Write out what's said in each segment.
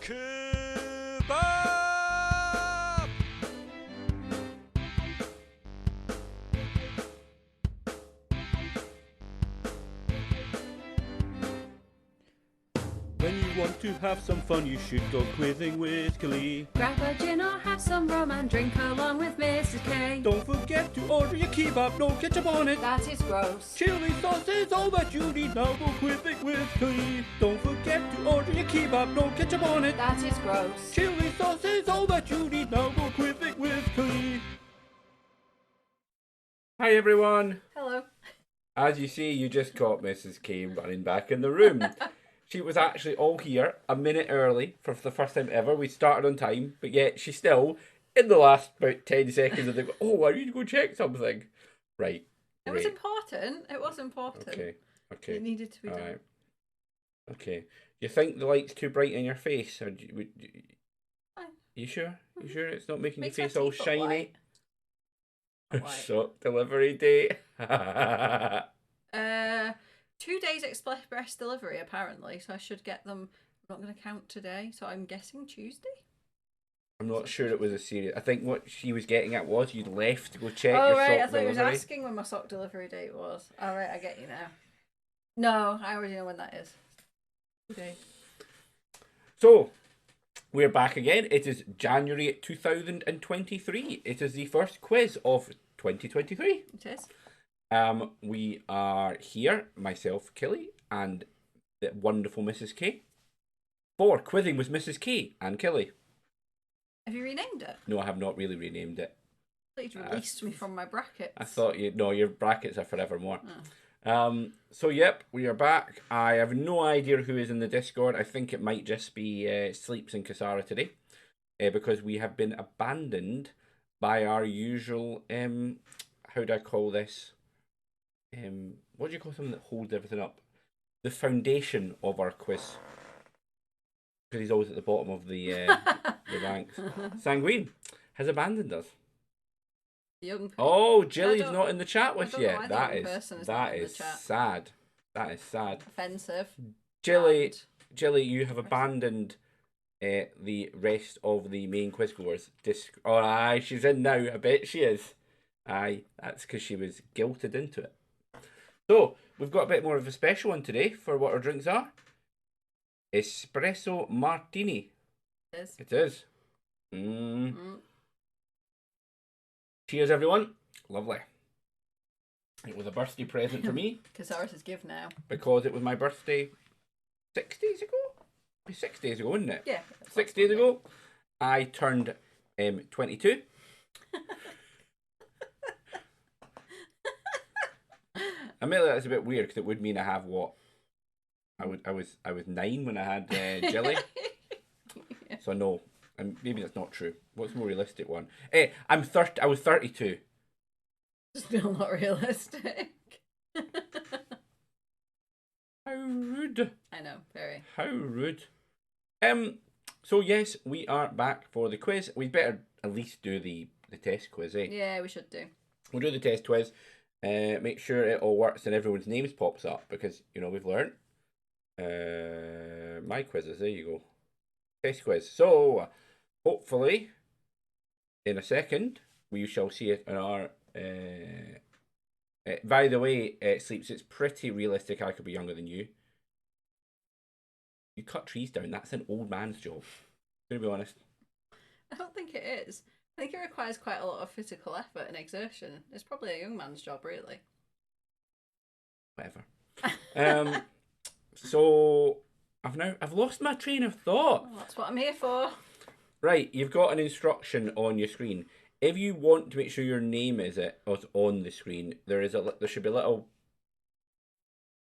Kebab! When you want to have some fun, you should go quizzing with Killie. Grab a gin or have some rum and drink along with Mrs. K. Don't forget to order your kebab, no ketchup on it. That is gross. Chili sauce is all that you need, now go quizzing with Killie. Don't forget to order your kebab, no ketchup on it. That is gross. Chili sauce is all that you need, now go quizzing with Killie. Hi everyone. Hello. As you see, you just caught Mrs. K running back in the room. She was actually all here a minute early for the first time ever. We started on time, but yet she's still, in the last about 10 seconds, of the oh, I need to go check something. Right. It was important. It was important. Okay. It needed to be done. All right. Okay. You think the light's too bright in your face? Or Fine. You sure? You sure it's not making Makes your my face all teeth look shiny? white. White. Shop delivery date. 2 days express delivery apparently, so I should get them. I'm not going to count today, so I'm guessing Tuesday. I'm not sure it was a serious. I think what she was getting at was you'd left to go check Oh your right, I sock thought he delivery. was asking when my sock delivery date was. All right, I get you now. No, I already know when that is. Okay. So, we're back again. It is January 2023. It is the first quiz of 2023. It is. We are here, myself, Killie, and the wonderful Mrs. K, for quizzing with Mrs. K and Killie. Have you renamed it? No, I have not really renamed it. I thought you'd released me from my brackets. I thought your brackets are forevermore. Oh. So yep, we are back. I have no idea who is in the Discord. I think it might just be Sleeps and Kasara today, because we have been abandoned by our usual how do I call this? What do you call something that holds everything up? The foundation of our quiz. Because he's always at the bottom of the ranks. Sanguine has abandoned us. Young person. Oh, Jilly's not in the chat with you. That is sad. That is sad. Offensive. Jilly, you have abandoned the rest of the main quiz goers. Oh, aye, she's in now. I bet she is. Aye, that's because she was guilted into it. So, we've got a bit more of a special one today for what our drinks are. Espresso Martini. It is. It is. Cheers, everyone. Lovely. It was a birthday present for me. Because ours is give now. Because it was my birthday 6 days ago? It'd be 6 days ago, wouldn't it? Yeah. 6 days ago. I turned 22. Admittedly, that's a bit weird because it would mean I have what? I was 9 when I had Jelly. Yeah. So no, maybe that's not true. What's the more realistic one? I was 32. Still not realistic. How rude. I know, very. How rude. So yes, we are back for the quiz. We'd better at least do the test quiz, eh? Yeah, we should do. We'll do the test quiz. Make sure it all works and everyone's names pops up because, we've learned. My quizzes, there you go. Test quiz. So, hopefully, in a second, we shall see it in our... by the way, Sleeps, it's pretty realistic I could be younger than you. You cut trees down, that's an old man's job. To be honest. I don't think it is. I think it requires quite a lot of physical effort and exertion. It's probably a young man's job, really. Whatever. So I've lost my train of thought. Well, that's what I'm here for. Right, you've got an instruction on your screen. If you want to make sure your name is on the screen, there should be a little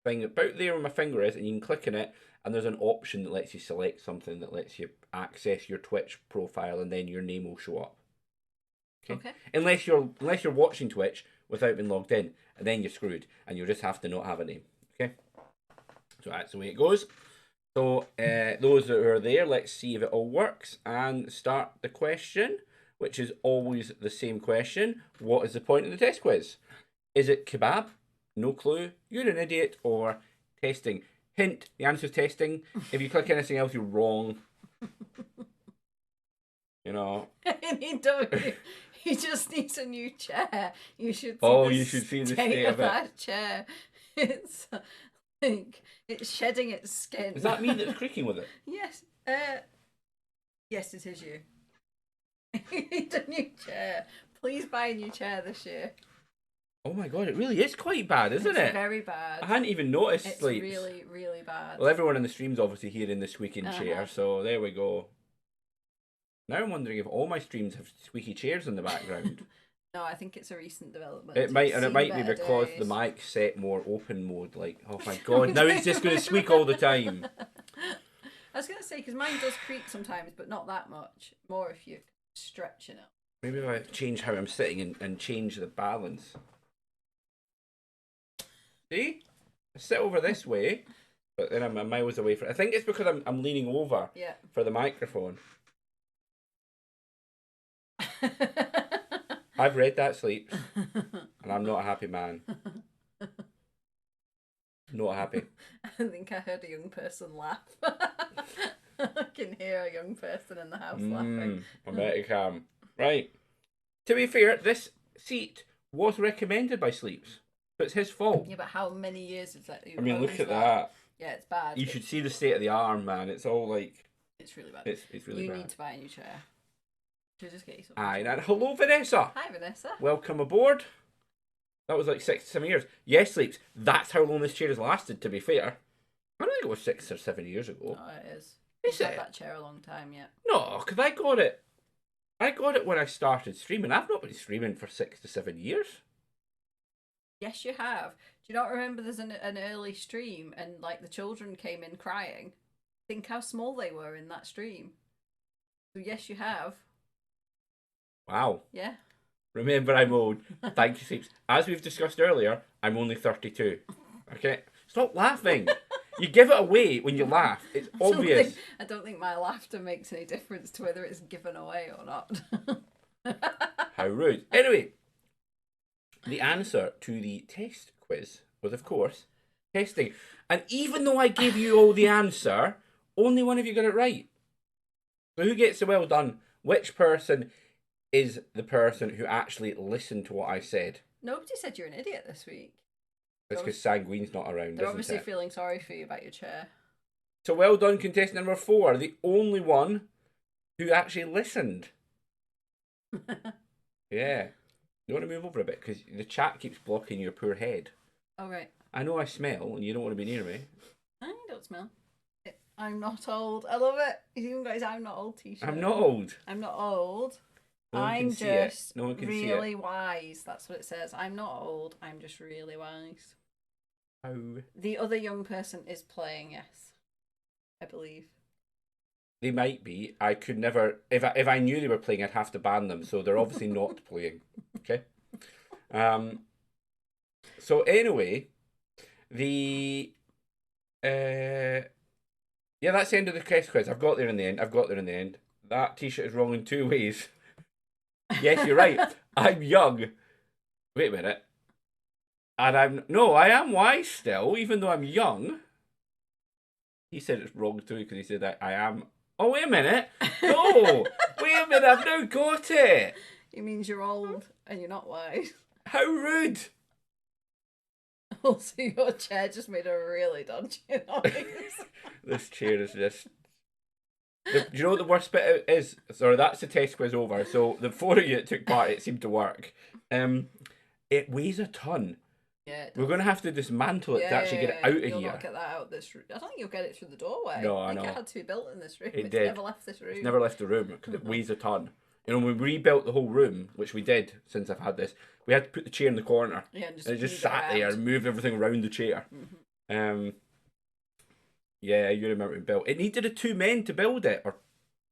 thing about there where my finger is, and you can click on it, and there's an option that lets you select something that lets you access your Twitch profile, and then your name will show up. Okay. Unless you're watching Twitch without being logged in, and then you're screwed, and you'll just have to not have a name. Okay. So that's the way it goes. So those that are there, let's see if it all works and start the question, which is always the same question. What is the point of the test quiz? Is it kebab? No clue. You're an idiot. Or testing? Hint, the answer is testing. If you click anything else, you're wrong. You know. He just needs a new chair. You should see Oh, the you should see the state state of of it. that chair. It's like it's shedding its skin. Is that me that's creaking with it? Yes. Yes, it is you. You need a new chair. Please buy a new chair this year. Oh my god, it really is quite bad, isn't It's it? very bad. I hadn't even noticed It's sleeps. really, really bad. Well, everyone in the stream's obviously hearing the squeaking chair, so there we go. Now I'm wondering if all my streams have squeaky chairs in the background. No, I think it's a recent development. It might, and it seen might be better because days. the mic's set more open mode. Like, oh my god, now it's just going to squeak all the time. I was going to say, because mine does creak sometimes, but not that much. More if you're stretching it. Maybe if I change how I'm sitting and change the balance. See? I sit over this way, but then I'm miles away from it. I think it's because I'm leaning over for the microphone. I've read that, Sleeps, and I'm not a happy man. Not happy. I think I heard a young person laugh. I can hear a young person in the house laughing. I bet you can. Right. To be fair, this seat was recommended by Sleeps, so it's his fault. Yeah, but how many years is that? I mean, look at that. Yeah, it's bad. You should see the state of the arm, man. It's all like... It's really bad. It's really bad. You need to buy a new chair. Should just get you something. Aye, and hello, Vanessa. Hi, Vanessa. Welcome aboard. That was like 6 to 7 years. Yes, Sleeps. That's how long this chair has lasted, to be fair. I don't think it was 6 or 7 years ago. No, it is. Is You've it? had that chair a long time yet. No, because I got it. I got it when I started streaming. I've not been streaming for 6 to 7 years. Yes, you have. Do you not remember there's an early stream and like the children came in crying? Think how small they were in that stream. So yes, you have. Wow. Yeah. Remember, I'm old. Thank you, Sleeps. As we've discussed earlier, I'm only 32. Okay? Stop laughing. You give it away when you laugh. It's obvious. I don't think my laughter makes any difference to whether it's given away or not. How rude. Anyway, the answer to the test quiz was, of course, testing. And even though I gave you all the answer, only one of you got it right. So who gets the well done? Which person is the person who actually listened to what I said? Nobody said you're an idiot this week. It's because Sanguine's not around, They're isn't obviously it? feeling sorry for you about your chair. So well done, contestant number 4, the only one who actually listened. Yeah. You want to move over a bit because the chat keeps blocking your poor head. Oh, right. I know I smell and you don't want to be near me. I don't smell. I'm not old. I love it. He's even got his I'm not old t-shirt. I'm not old. I'm not old. No one I'm can see it. just No one can see really it. wise. That's what it says. I'm not old. I'm just really wise. How? The other young person is playing, yes. I believe. They might be. I could never. If I knew they were playing, I'd have to ban them. So they're obviously not playing. Okay. So anyway, the yeah, that's the end of the test quiz. I've got there in the end. That t-shirt is wrong in 2 ways. Yes, you're right. I'm young. Wait a minute. And I am wise still, even though I'm young. He said it's wrong too because he said that I am. Oh, wait a minute. No. Wait a minute. I've now got it. It means you're old and you're not wise. How rude. Also, your chair just made a really dodgy noise. This chair is just... Do you know what the worst bit is? Sorry, that's the test quiz over. So the 4 of you that took part, it seemed to work. It weighs a ton. Yeah, we're going to have to dismantle it to actually get it out of you'll here. Not get that out this room. I don't think you'll get it through the doorway. No, I know. think it had to be built in this room. It It's did. Never left this room. It's never left the room because it weighs a ton. You know, when we rebuilt the whole room, which we did since I've had this, we had to put the chair in the corner. Yeah, and it just sat there and moved everything around the chair. Mm-hmm. Yeah, you remember it built. It needed 2 men to build it, or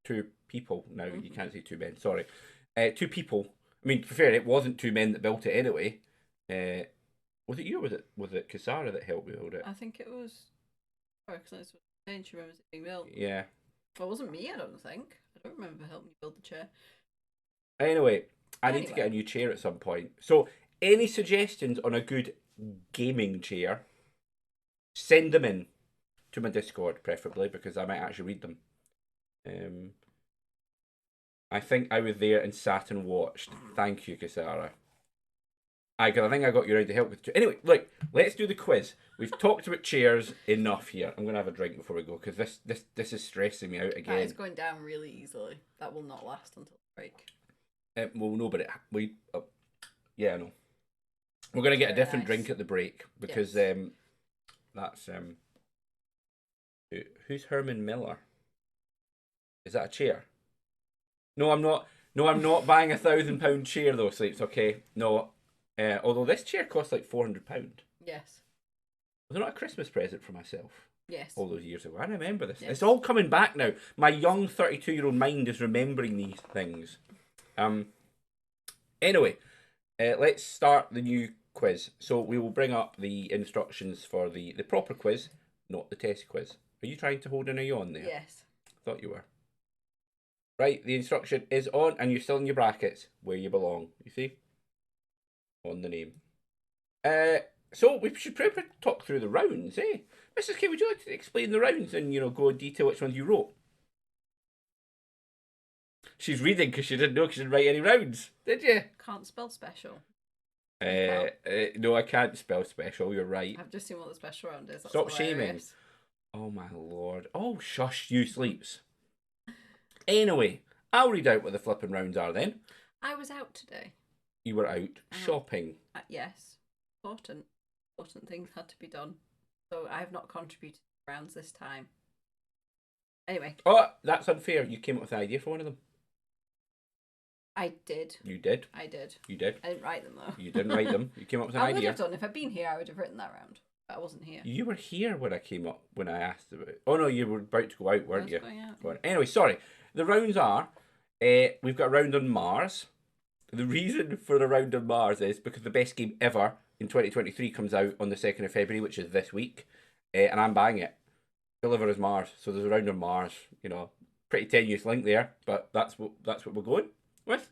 2 people. Now you can't say 2 men. Sorry, 2 people. I mean, to be fair, it wasn't 2 men that built it anyway. Was it you or was it Kasara that helped build it? I think it was. Because that's what she remembers it being built. Yeah. Well, it wasn't me, I don't think. I don't remember helping you build the chair. Anyway, I need to get a new chair at some point. So, any suggestions on a good gaming chair, send them in to my Discord, preferably, because I might actually read them. Um, I think I was there and sat and watched. Thank you, Kasara. I think I got you ready to help with. Anyway, look, let's do the quiz. We've talked about chairs enough here. I'm gonna have a drink before we go because this is stressing me out That again. is going down really easily. That will not last until the break. Well, no, but yeah, no. We're gonna get a Very different nice. drink at the break because Yes. that's who's Herman Miller? Is that a chair? No, I'm not. No, I'm not buying £1,000 chair though, Sleeps. Okay, no. Although this chair costs like £400. Yes. Was it not a Christmas present for myself? Yes. All those years ago. I remember this. Yes. It's all coming back now. My young 32-year-old mind is remembering these things. Anyway, let's start the new quiz. So we will bring up the instructions for the proper quiz, not the test quiz. Are you trying to hold in a yawn there? Yes. Thought you were. Right, the instruction is on, and you're still in your brackets where you belong. You see, on the name. So we should probably talk through the rounds, eh? Mrs. K, would you like to explain the rounds and go in detail which ones you wrote? She's reading because she didn't know she didn't write any rounds, did you? Can't spell special. No, I can't spell special. You're right. I've just seen what the special round is. That's Stop hilarious. shaming. Oh my lord. Oh shush, you Sleeps. Anyway, I'll read out what the flipping rounds are then. I was out today. You were out shopping. Yes. Important things had to be done. So I have not contributed to rounds this time. Anyway. Oh, that's unfair. You came up with an idea for one of them. I did. You did. I did. You did. I didn't write them though. You didn't write them. You came up with an I would idea. have done. If I'd been here, I would have written that round. But I wasn't here. You were here when I asked about it. Oh no, you were about to go out, weren't you? Going out. Go on. Anyway, sorry. The rounds are, we've got a round on Mars. The reason for the round on Mars is because the best game ever in 2023 comes out on the 2nd of February, which is this week, and I'm buying it. Deliver as Mars. So there's a round on Mars. Pretty tenuous link there, but that's what we're going with.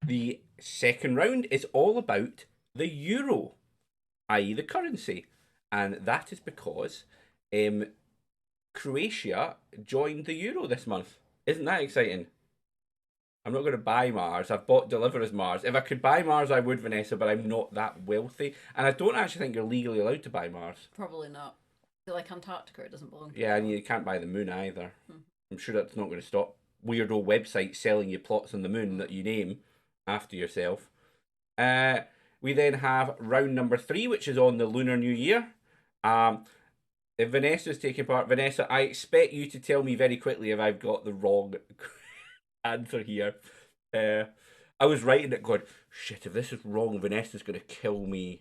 The second round is all about the euro, i.e. the currency, and that is because Croatia joined the euro this month. Isn't that exciting? I'm not going to buy Mars. I've bought Deliver as Mars. If I could buy Mars, I would, Vanessa, but I'm not that wealthy. And I don't actually think you're legally allowed to buy Mars. Probably not. Like Antarctica, it doesn't belong to Yeah, and you can't buy the moon either. Hmm. I'm sure that's not going to stop weirdo websites selling you plots on the moon that you name after yourself. We then have round number 3, which is on the Lunar New Year. If Vanessa's taking part, Vanessa, I expect you to tell me very quickly if I've got the wrong answer here. I was writing it going, shit, if this is wrong, Vanessa's going to kill me.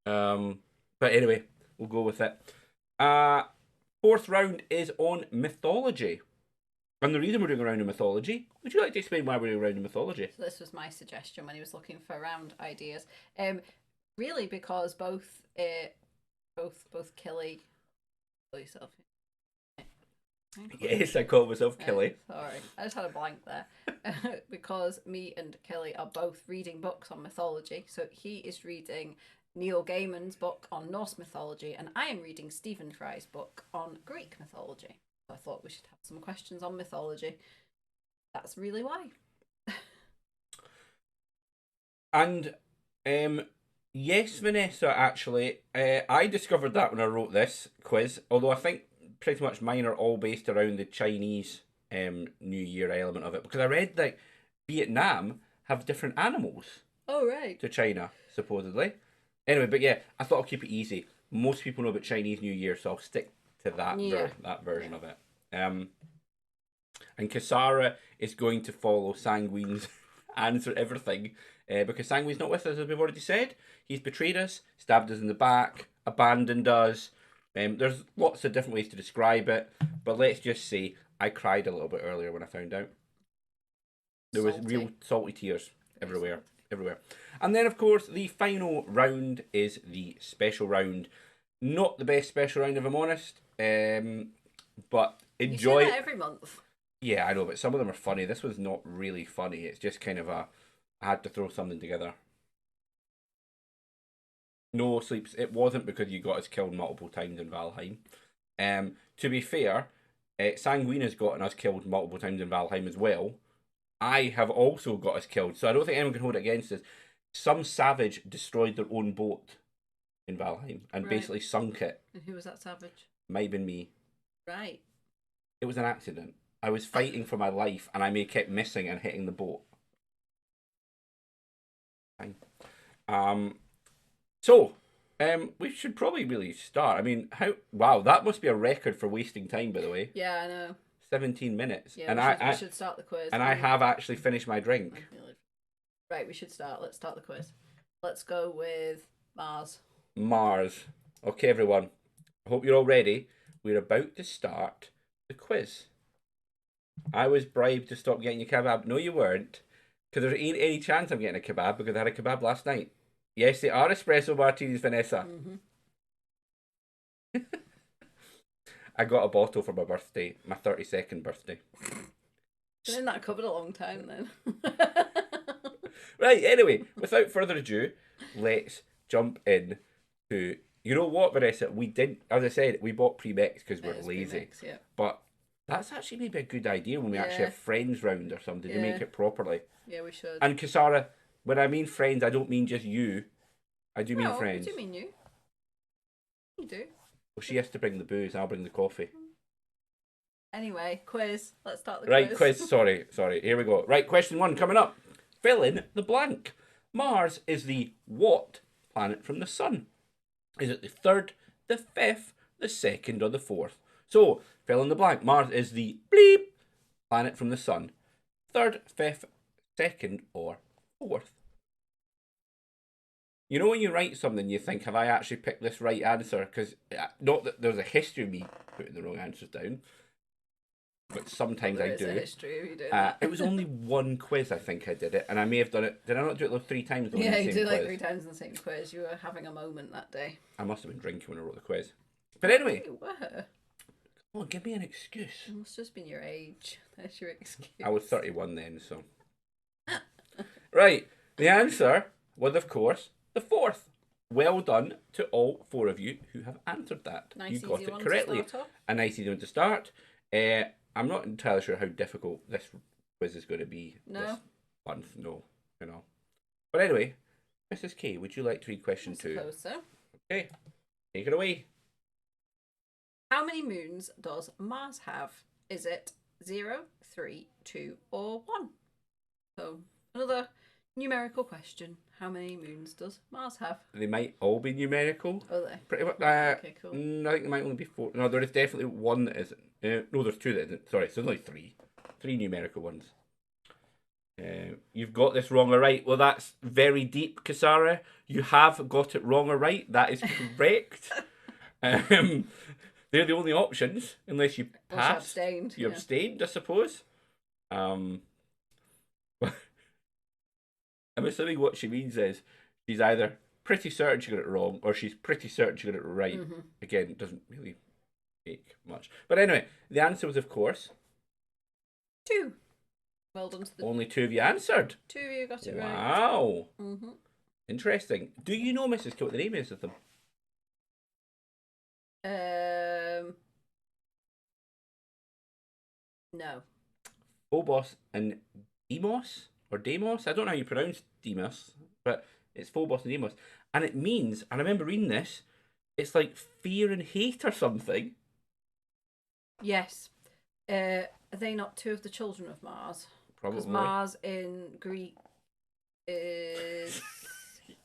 But anyway, we'll go with it. Fourth round is on mythology. And the reason we're doing a round of mythology, would you like to explain why we're doing a round of mythology? So this was my suggestion when he was looking for round ideas. Really because both Killie, yourself. Yes, I call myself Killie. Sorry, I just had a blank there. Because me and Killie are both reading books on mythology. So he is reading Neil Gaiman's book on Norse mythology, and I am reading Stephen Fry's book on Greek mythology. So I thought we should have some questions on mythology. That's really why. And yes, Vanessa, actually, I discovered that when I wrote this quiz, although I think pretty much mine are all based around the Chinese New Year element of it, because I read that Vietnam have different animals. Oh, right. To China, supposedly. Anyway, but yeah, I thought I'll keep it easy. Most people know about Chinese New Year, so I'll stick to that that version of it. And Kasara is going to follow Sanguine's answer everything, because Sanguine's not with us, as we've already said. He's betrayed us, stabbed us in the back, abandoned us. There's lots of different ways to describe it, but let's just say I cried a little bit earlier when I found out. There was real salty tears everywhere. And then, of course, the final round is the special round. Not the best special round, if I'm honest, but enjoy. You say that every month. Yeah, I know, but some of them are funny. This was not really funny. It's just kind of I had to throw something together. No, Sleeps, it wasn't because you got us killed multiple times in Valheim. To be fair, Sanguine has gotten us killed multiple times in Valheim as well. I have also got us killed, so I don't think anyone can hold it against us. Some savage destroyed their own boat in Valheim and Right. basically sunk it. And who was that savage? Might have been me. Right. It was an accident. I was fighting for my life and I may kept missing and hitting the boat. Fine. So, we should probably really start. I mean, wow, that must be a record for wasting time, by the way. Yeah, I know. 17 minutes. Yeah, and we should start the quiz. And I have actually finished my drink. Right, we should start. Let's start the quiz. Let's go with Mars. Mars. Okay, everyone. I hope you're all ready. We're about to start the quiz. I was bribed to stop getting a kebab. No, you weren't. Because there ain't any chance I'm getting a kebab because I had a kebab last night. Yes, they are espresso martinis, Vanessa. Mm-hmm. I got a bottle for my birthday, my 32nd birthday. Been in that cupboard a long time then. Right, anyway, without further ado, let's jump in to... You know what, Vanessa? We didn't... As I said, we bought pre-mix because we're lazy. Pre-mix, yeah. But that's actually maybe a good idea when we actually Yeah. have friends round or something to Yeah. make it properly. Yeah, we should. And Kasara, when I mean friends, I don't mean just you. I do mean friends. I do mean you. You do. Well, she has to bring the booze, I'll bring the coffee. Anyway, quiz. Let's start the Right, quiz. quiz. Sorry. Here we go. Right, question 1 coming up. Fill in the blank. Mars is the what planet from the sun? Is it the 3rd, the 5th, the 2nd, or the 4th? So, fill in the blank. Mars is the bleep planet from the sun. 3rd, 5th, 2nd, or 4th? You know when you write something, you think, have I actually picked this right answer? Because not that there's a history of me putting the wrong answers down, but sometimes I do. There is a history of you doing that. It was only one quiz I think I did it, and I may have done it. Did I not do it like 3 times? Yeah, you did like 3 times in the same quiz. You were having a moment that day. I must have been drinking when I wrote the quiz. But anyway, You were. come on, give me an excuse. It must have just been your age. That's your excuse. I was 31 then, so. Right, the answer was, of course, the 4th. Well done to all 4 of you who have answered that. Nice, you got easy it one correctly. To start off. A nice easy one to start. I'm not entirely sure how difficult this quiz is going to be this month. No, you know. But anyway, Mrs. K, would you like to read question 2? I suppose so. Okay, take it away. How many moons does Mars have? Is it 0, 3, 2, or 1? So, another numerical question. How many moons does Mars have? They might all be numerical. Oh, they? Pretty much. Okay, cool. I think there might only be 4. No, there is definitely one that isn't. No, there's 2 that isn't. Sorry, so there's only 3. 3 numerical ones. You've got this wrong or right. Well, that's very deep, Kasara. You have got it wrong or right. That is correct. They're the only options, unless you passed. Abstained. You abstained, I suppose. I'm assuming what she means is she's either pretty certain she got it wrong or she's pretty certain she got it right. Mm-hmm. Again, it doesn't really make much. But anyway, the answer was, of course, 2. Well done to the only 2 of you answered. 2 of you got it right. Wow. Mm-hmm. Interesting. Do you know, Mrs. K, what the name is of them? No. Phobos and Deimos? Or Deimos? I don't know how you pronounce Deimos, but it's Phobos and Deimos. And it means, I remember reading this, it's like fear and hate or something. Yes. Are they not 2 of the children of Mars? Probably. Because Mars in Greek is...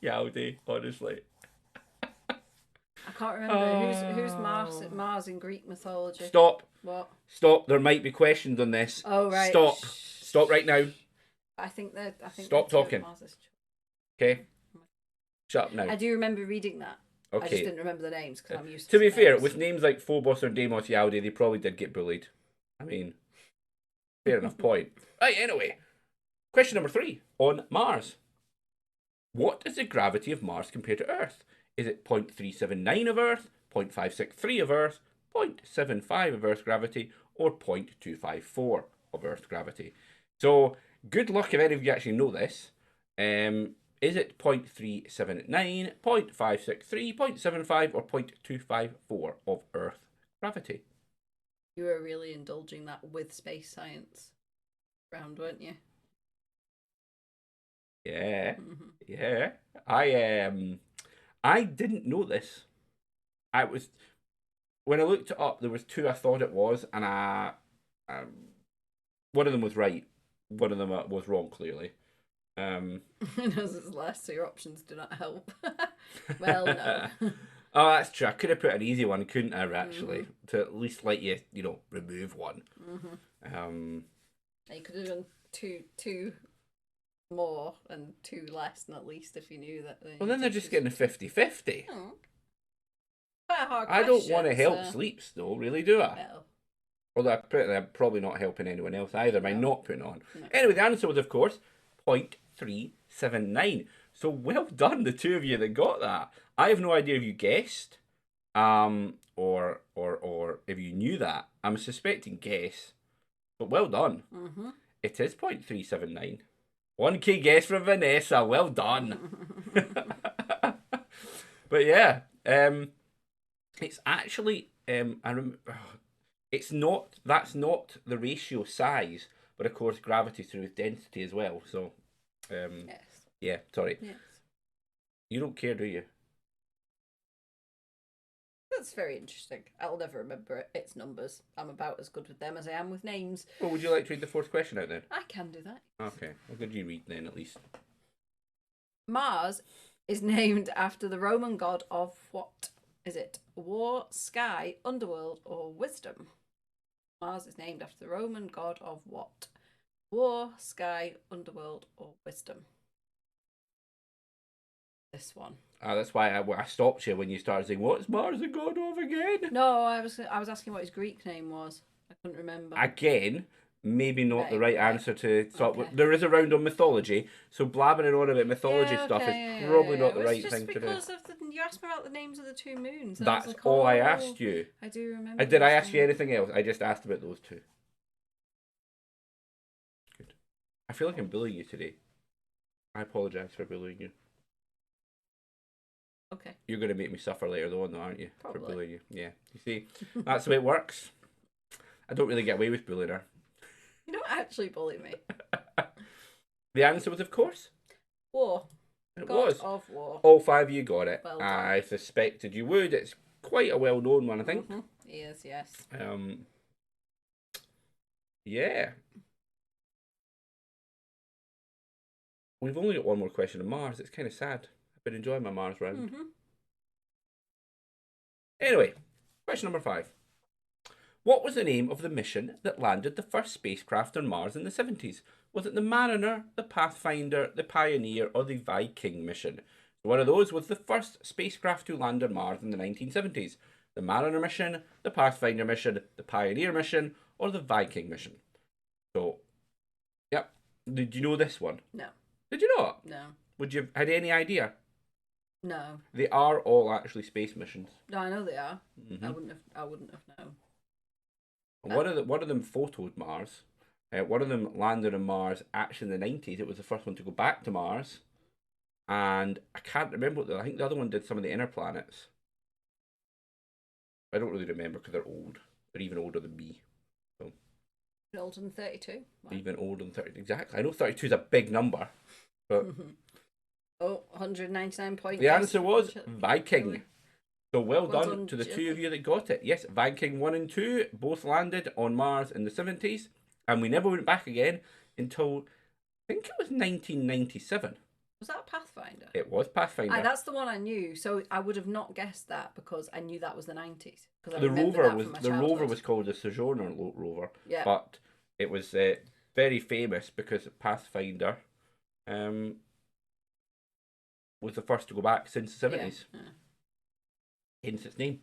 Yowdy, honestly. I can't remember. Who's Mars in Greek mythology? Stop. What? Stop. There might be questions on this. Oh, right. Stop. Stop right now. I think Stop talking. Okay. Shut up now. I do remember reading that. Okay. I just didn't remember the names because I'm used to to be fair, names. with names like Phobos or Deimos Yowdy, they probably did get bullied. I mean, fair enough point. Right, anyway. Question number 3. On Mars. What is the gravity of Mars compared to Earth? Is it 0.379 of Earth, 0.563 of Earth, 0.75 of Earth's gravity, or 0.254 of Earth's gravity? So, good luck if any of you actually know this. Is it 0.379, 0.563, 0.75, or 0.254 of Earth's gravity? You were really indulging that with space science round, weren't you? Yeah, Mm-hmm. yeah. I didn't know this. I was when I looked it up. There was two I thought it was, and um, one of them was right. One of them was wrong. Clearly. Um, As it's less, so your options do not help. Well, no. oh, that's true. I could have put an easy one, couldn't I? Mm-hmm. Actually, to at least let you, remove one. Mm-hmm. Um, You could have done two more and two less than at least if you knew that. well, then they're just getting a 50-50. Oh, quite a hard I don't want to question. help So, sleeps, though, really, do I? well, Although I'm probably not helping anyone else either by no, not putting on. no. Anyway, the answer was, of course, 0.379. So well done, the two of you that got that. I have no idea if you guessed, or if you knew that. I'm suspecting guess, but well done. Mm-hmm. It is 0.379. One key guess from Vanessa. Well done. But yeah, it's actually it's not. That's not the ratio size, but of course gravity through with density as well. So, Yes. yeah. Sorry, Yes. you don't care, do you? That's very interesting. I'll never remember its numbers. I'm about as good with them as I am with names. Well, would you like to read the fourth question out then? I can do that. Okay, what could you read then at least? Mars is named after the Roman god of what? Is it war, sky, underworld, or wisdom? Mars is named after the Roman god of what? War, sky, underworld, or wisdom? This one. That's why I stopped you when you started saying, "What's Mars the god of again?" No, I was asking what his Greek name was. I couldn't remember. Again, maybe not the right Right. answer to. So Okay. there is a round on mythology, so blabbing it on about mythology stuff is probably not the It was right just thing to do. because of you asked me about the names of the two moons. And I was That's like, all I oh, asked you. I do remember. Did I this ask you now. anything else? I just asked about those two. Good. I feel like I'm bullying you today. I apologise for bullying you. Okay. You're going to make me suffer later on, though, aren't you? Probably. For bullying you. Yeah. You see, that's the way it works. I don't really get away with bullying her. You don't actually bully me. The answer was, of course, War. it God was. of War. All five of you got it. Well done. I suspected you would. It's quite a well-known one, I think. Mm-hmm. Yes, yes. Yeah. We've only got one more question on Mars. It's kind of sad. I've been enjoying my Mars round. Mm-hmm. Anyway, question number 5. What was the name of the mission that landed the first spacecraft on Mars in the 70s? Was it the Mariner, the Pathfinder, the Pioneer, or the Viking mission? One of those was the first spacecraft to land on Mars in the 1970s. The Mariner mission, the Pathfinder mission, the Pioneer mission, or the Viking mission. So, yep. Did you know this one? No. Did you not? No. Would you have had any idea? No. They are all actually space missions. No, I know they are. Mm-hmm. I wouldn't have known. One of them photoed Mars. One of them landed on Mars actually in the 90s. It was the first one to go back to Mars. And I can't remember I think the other one did some of the inner planets. I don't really remember because they're old. They're even older than me. So Older than 32. Wow. even older than 30. Exactly. I know 32 is a big number. But oh, 199 points. the answer was Viking. So well done to the Jill. two of you that got it. Yes, Viking 1 and 2 both landed on Mars in the 70s. And we never went back again until, I think it was 1997. Was that Pathfinder? It was Pathfinder. That's the one I knew. So I would have not guessed that because I knew that was the 90s. The rover was called the Sojourner rover. Yeah. But it was very famous because Pathfinder was the first to go back since the 70s. Yeah. Hence its name.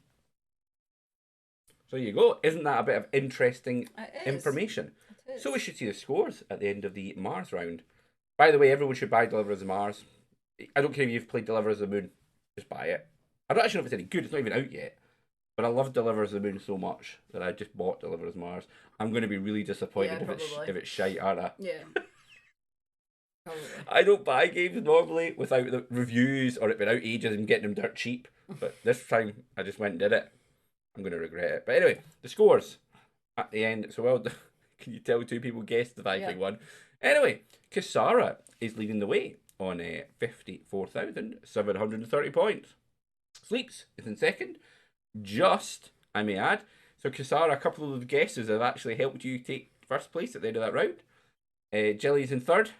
So there you go. Isn't that a bit of interesting information? It is. So we should see the scores at the end of the Mars round. By the way, everyone should buy Deliver Us the Mars. I don't care if you've played Deliver Us the Moon. Just buy it. I don't actually know if it's any good. It's not even out yet. But I love Deliver Us the Moon so much that I just bought Deliver Us Mars. I'm going to be really disappointed if it's shite, aren't I? Yeah. Probably. I don't buy games normally without the reviews or it been out ages and getting them dirt cheap. But this time I just went and did it. I'm going to regret it. But anyway, the scores. at the end. So well done. Can you tell two people guessed the Yeah. Viking one? Anyway, Kisara is leading the way on 54,730 points. Sleeps is in second. Just, I may add. So Kisara, a couple of the guesses have actually helped you take first place at the end of that round. Jilly's in third.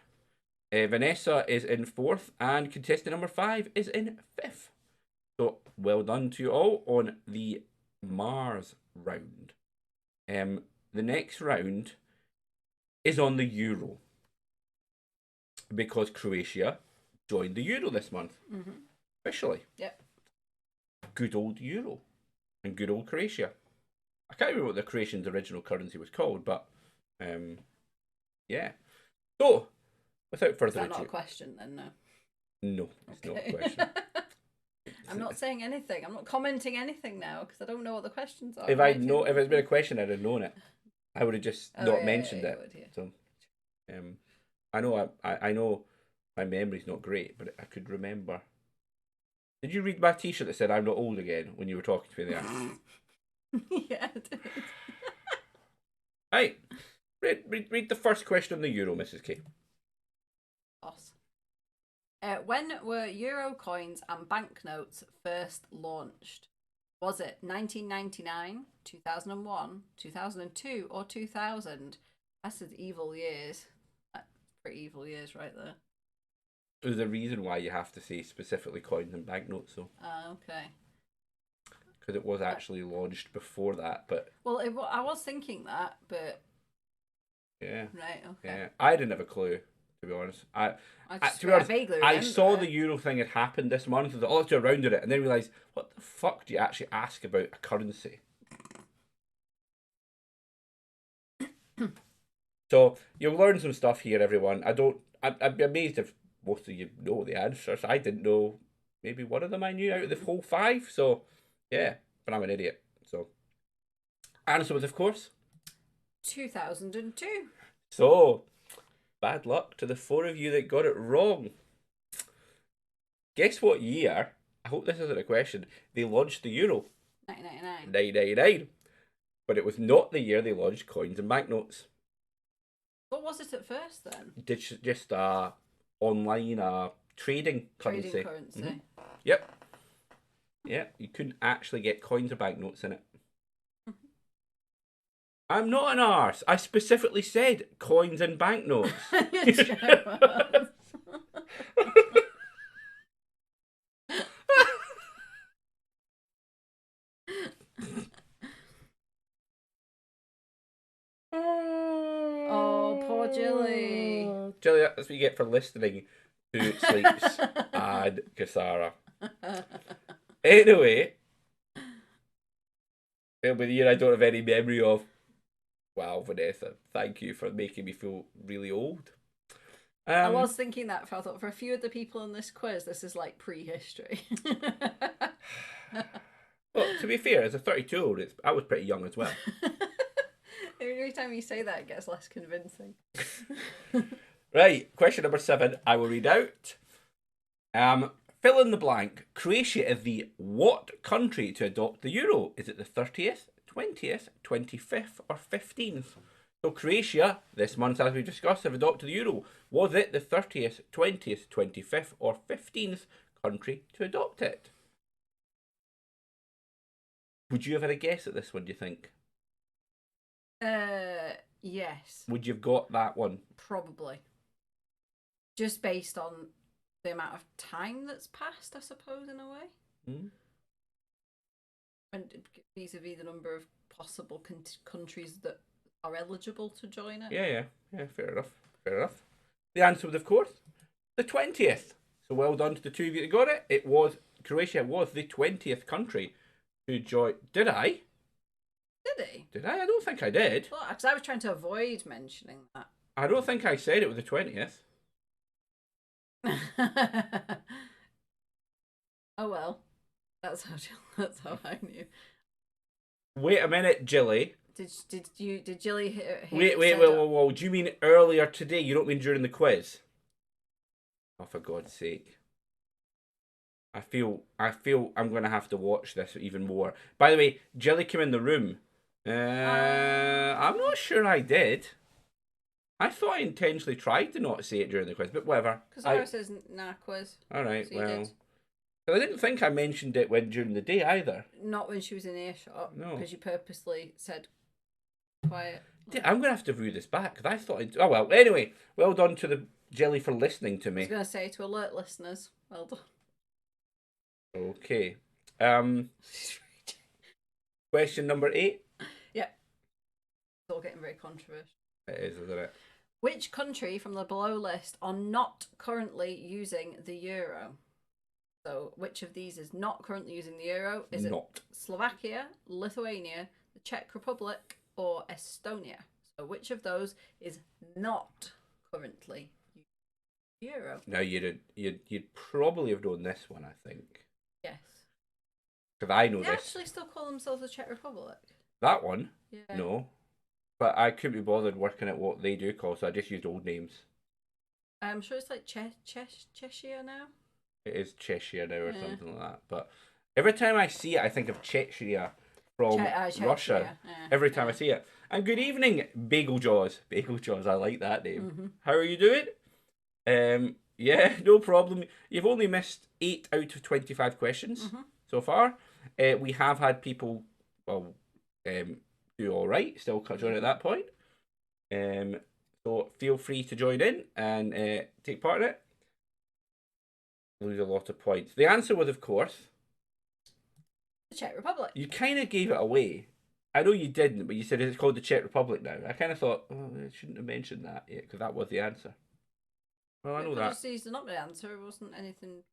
Vanessa is in fourth. And contestant number 5 is in fifth. So well done to you all on the Mars round. The next round is on the Euro. Because Croatia joined the Euro this month. Officially. Yep. Good old Euro. And good old Croatia. I can't remember what the Croatian's original currency was called, but yeah. So, without further Is that ado. not a question then? No. No, it's not a Okay. question. I'm not saying anything. I'm not commenting anything now because I don't know what the questions are. If it's been a question, I'd have known it. I would have just not mentioned it. Would, yeah. So, I know my memory's not great, but I could remember. Did you read my T-shirt that said "I'm not old again" when you were talking to me there? Yeah, I did. Right, read the first question on the Euro, Mrs. K. Boss. When were Euro coins and banknotes first launched? Was it 1999, 2001, 2002, or 2000? That's the evil years. That's pretty evil years right there. There's a reason why you have to say specifically coins and banknotes, though. Okay. Because it was actually launched before that, but... Well, I was thinking that, but... Yeah. Right, okay. Yeah. I didn't have a clue, to be honest. I vaguely remember I saw it. the Euro thing had happened this month, and I thought, oh, let's do a round of it, and then realised, what the fuck do you actually ask about a currency? So, you'll learn some stuff here, everyone. I'd be amazed if most of you know the answers. I didn't know maybe one of them I knew out of the whole 5, so, yeah, but I'm an idiot, so. Answer was, of course, 2002. So, bad luck to the 4 of you that got it wrong. Guess what year, I hope this isn't a question, they launched the Euro? 1999. 999. But it was not the year they launched coins and banknotes. What was it at first then? Just online trading currency. Trading currency. Mm-hmm. Yep. Yeah, you couldn't actually get coins or banknotes in it. I'm not an arse. I specifically said coins and banknotes. Oh, poor Jilly. Jilly, that's what you get for listening to Sleeps and Kasara. Anyway, it'll be the year I don't have any memory of. Wow, Vanessa, thank you for making me feel really old. I was thinking that, I thought for a few of the people in this quiz, this is like prehistory. Well, to be fair, as a 32-year-old, I was pretty young as well. Every time you say that, it gets less convincing. Right, question number 7, I will read out. Fill in the blank. Croatia is the what country to adopt the euro? Is it the 30th, 20th, 25th, or 15th? So Croatia, this month as we discussed, have adopted the euro. Was it the 30th, 20th, 25th, or 15th country to adopt it? Would you have had a guess at this one, do you think? Yes. Would you have got that one? Probably. Just based on the amount of time that's passed, I suppose, in a way. Mm. And vis-a-vis the number of possible countries that are eligible to join it. Yeah, fair enough. The answer was, of course, the 20th. So well done to the two of you that got it. Croatia was the 20th country to join. Did I? Did he? Did I? I don't think I did. Well, because I was trying to avoid mentioning that. I don't think I said it was the 20th. Oh well, that's how I knew. Wait a minute, Jilly. Did Jilly hear Wait. Do you mean earlier today? You don't mean during the quiz? Oh, for God's sake. I feel I'm going to have to watch this even more. By the way, Jilly came in the room I'm not sure I did. I thought I intentionally tried to not say it during the quiz, but whatever. Because Ira says nah quiz. All right, So you did. I didn't think I mentioned it during the day either. Not when she was in earshot. No. Because you purposely said quiet. I'm going to have to view this back because I thought oh well. Anyway, well done to the jelly for listening to I me. was going to say to alert listeners, well done. Okay. Question number 8. Yeah. It's all getting very controversial. It is, isn't it? Which country from the below list are not currently using the euro? So, which of these is not currently using the euro? Is it Slovakia, Lithuania, the Czech Republic, or Estonia? So, which of those is not currently using the euro? Now you'd probably have known this one, I think. Yes. Because I know They this. actually still call themselves the Czech Republic. That one? Yeah. No. But I couldn't be bothered working out what they do call, so I just used old names. I'm sure it's like Cheshire now. It is Cheshire now or something like that. But every time I see it, I think of Chechnya from Russia. Every time I see it. And good evening, Bagel Jaws. Bagel Jaws, I like that name. Mm-hmm. How are you doing? Yeah, no problem. You've only missed 8 out of 25 questions so far. We have had people, do all right. Still join at that point. So feel free to join in and take part in it. Lose a lot of points. The answer was, of course, the Czech Republic. You kind of gave it away. I know you didn't, but you said it's called the Czech Republic now. I kind of thought, I shouldn't have mentioned that yet, because that was the answer. Well, I know that. It's not the answer. It wasn't anything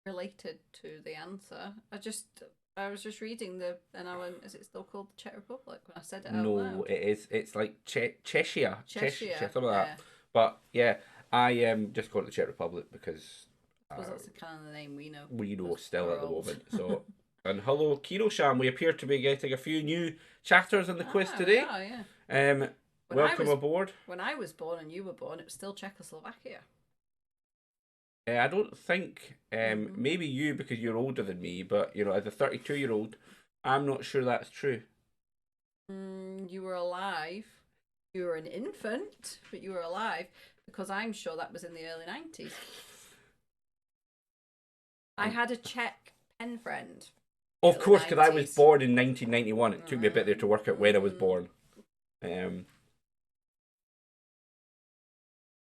related to the answer. I was just reading and I went, is it still called the Czech Republic when I said it out loud? No, it is. It's like Cheshire. Cheshire, something like that. But yeah, I just call it the Czech Republic because I suppose that's kind of the name we know. We know still at the moment. So, and hello, Kiro-sham. We appear to be getting a few new chatters in the quiz today. Yeah. Welcome aboard. When I was born and you were born, it was still Czechoslovakia. I don't think, maybe you because you're older than me, but as a 32-year-old, I'm not sure that's true. You were alive. You were an infant, but you were alive because I'm sure that was in the early 90s. I had a Czech pen friend. Of course, because I was born in 1991. It took me a bit there to work out when I was born.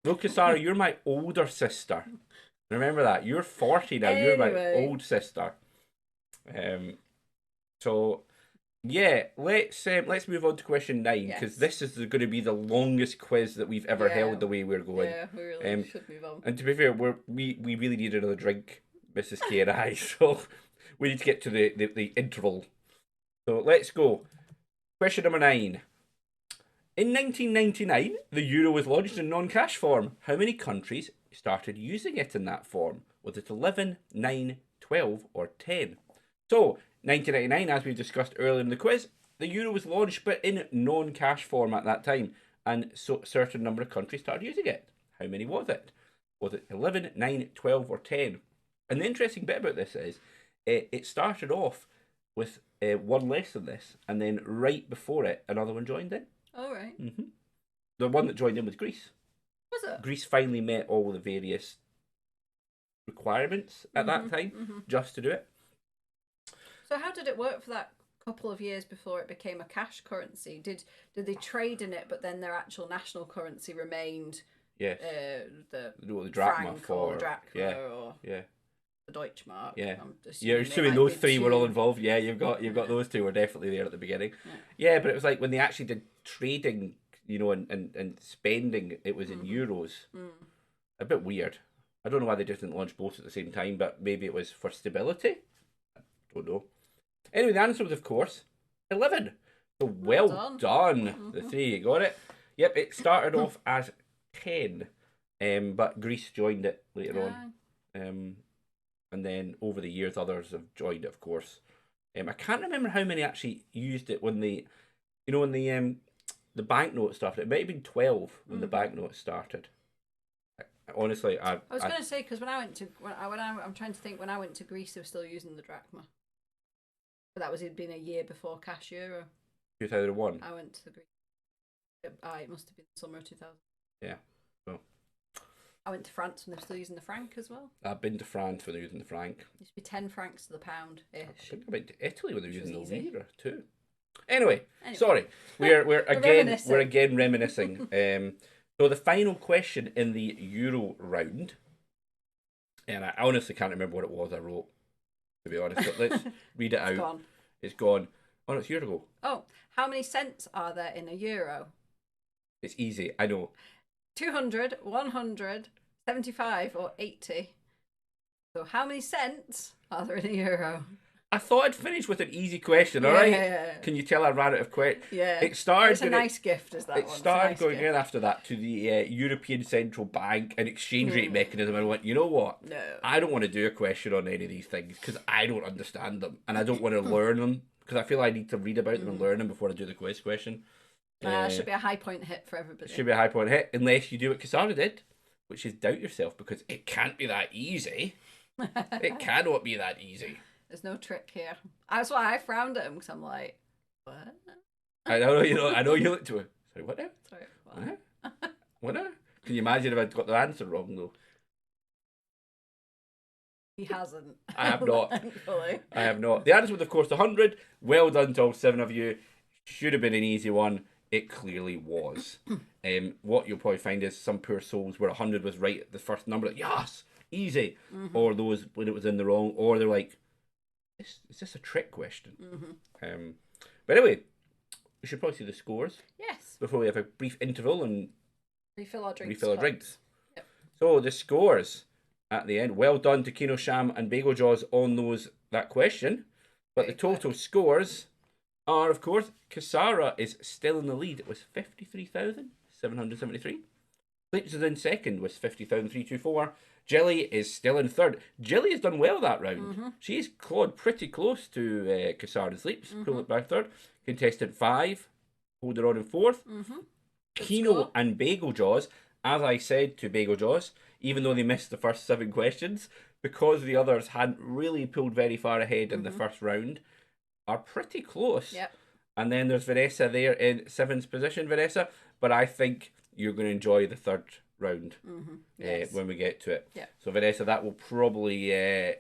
Look, Sarah, you're my older sister. Remember that. You're 40 now. Anyway. You're my old sister. So, yeah, let's move on to question 9 because this is going to be the longest quiz that we've ever held the way we're going. Yeah, we really should move on. And to be fair, we really need another drink, Mrs. K and I. So we need to get to the interval. So let's go. Question number 9. In 1999, the euro was launched in non-cash form. How many countries started using it in that form? Was it 11, 9, 12, or 10? So, 1999, as we discussed earlier in the quiz, the euro was launched, but in non-cash form at that time. And so a certain number of countries started using it. How many was it? Was it 11, 9, 12, or 10? And the interesting bit about this is, it started off with one less than this, and then right before it, another one joined in. Oh, right. Mm-hmm. The one that joined in was Greece. Was it? Greece finally met all the various requirements at that time just to do it. So how did it work for that couple of years before it became a cash currency? Did they trade in it, but then their actual national currency remained the drachma franc or the Deutschmark? Yeah, you're assuming those three were all involved. Yeah, you've got those two were definitely there at the beginning. Yeah, but it was like when they actually did trading, and spending, it was in euros. A bit weird. I don't know why they didn't launch both at the same time, but maybe it was for stability. I don't know. Anyway, the answer was, of course, 11. So well done. The three, you got it. Yep, it started off as 10, but Greece joined it later on. And then over the years, others have joined it, of course. I can't remember how many actually used it when the banknote started. It might have been 12 when the banknote started. Honestly, I was going to say, because I'm trying to think, when I went to Greece, they were still using the drachma. But that was it'd been a year before Cash Euro. 2001. I went to the Greek. It must have been summer of 2000. Yeah. So I went to France when they were still using the franc as well. I've been to France when they're using the franc. It used to be 10 francs to the pound I ish. think I went to Italy when they were Which using was the easy. lira too. Anyway, sorry. We're again reminiscing. So the final question in the Euro round, and I honestly can't remember what it was I wrote, to be honest. But let's read it out. Gone. It's gone. Oh, no, it's years ago. Oh, how many cents are there in a euro? It's easy. I know. 200, 100, 75 or 80. So how many cents are there in a euro? I thought I'd finish with an easy question, alright? Yeah. Can you tell I ran out of questions? Yeah. It started. It's a nice gift, is that It one? started Nice going gift. in after that to the European Central Bank and exchange rate mechanism. And I went, you know what? No. I don't want to do a question on any of these things because I don't understand them and I don't want to learn them because I feel I need to read about them and learn them before I do the quiz question. Should be a high point hit for everybody. Should be a high point hit unless you do what Casara did, which is doubt yourself because it can't be that easy. It cannot be that easy. There's no trick here. That's why I frowned at him because I'm like, what? I know you looked to her. Sorry, what now? Sorry, what? What now? Can you imagine if I'd got the answer wrong though? He hasn't. I have not. Thankfully. I have not. The answer was, of course, 100. Well done to all 7 of you. Should have been an easy one. It clearly was. What you'll probably find is some poor souls where 100 was right at the first number, like, yes, easy. Or those when it was in the wrong, or they're like, is this a trick question? But anyway, we should probably see the scores. Yes. Before we have a brief interval and refill our drinks. Yep. So the scores at the end. Well done to Kino Sham and Bagel Jaws on that question. But the total scores are, of course, Casara is still in the lead. It was 53,773. Sleeps is in second with 50,324. Jelly is still in third. Jelly has done well that round. She's clawed pretty close to Casara Sleeps. Pull it back third. Contestant 5, hold her on in fourth. Kino and Bagel Jaws, as I said to Bagel Jaws, even though they missed the first 7 questions, because the others hadn't really pulled very far ahead in the first round, are pretty close. Yep. And then there's Vanessa there in 7th position, Vanessa. But I think you're going to enjoy the third round when we get to it. Yep. So Vanessa, that will probably...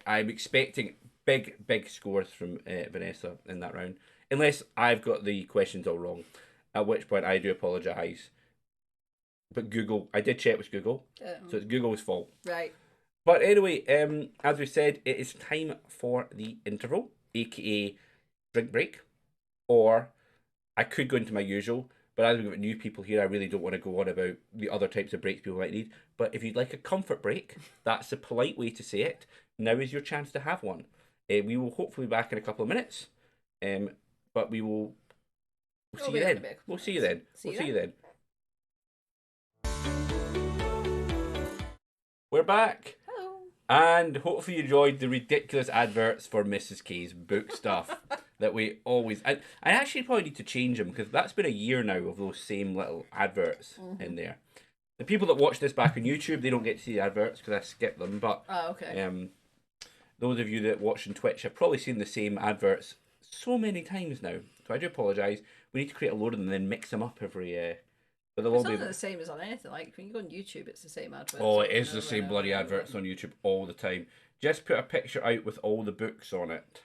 I'm expecting big scores from Vanessa in that round. Unless I've got the questions all wrong. At which point I do apologise. But Google, I did check with Google. So it's Google's fault. Right. But anyway, as we said, it is time for the interval, aka drink break. Or I could go into my usual, but as we've got new people here, I really don't want to go on about the other types of breaks people might need. But if you'd like a comfort break, that's the polite way to say it. Now is your chance to have one. We will hopefully be back in a couple of minutes. But we will... We'll see you then. We'll see you then. We'll see you then. We're back. Hello. And hopefully you enjoyed the ridiculous adverts for Mrs. K's book stuff that we always... I actually probably need to change them because that's been a year now of those same little adverts in there. The people that watch this back on YouTube, they don't get to see the adverts because I skip them. But those of you that watch on Twitch have probably seen the same adverts so many times now. So I do apologise. We need to create a load of them and then mix them up every... But they'll all It's be not the same as on anything. Like when you go on YouTube, it's the same adverts. Oh, it is the same bloody adverts on YouTube all the time. Just put a picture out with all the books on it.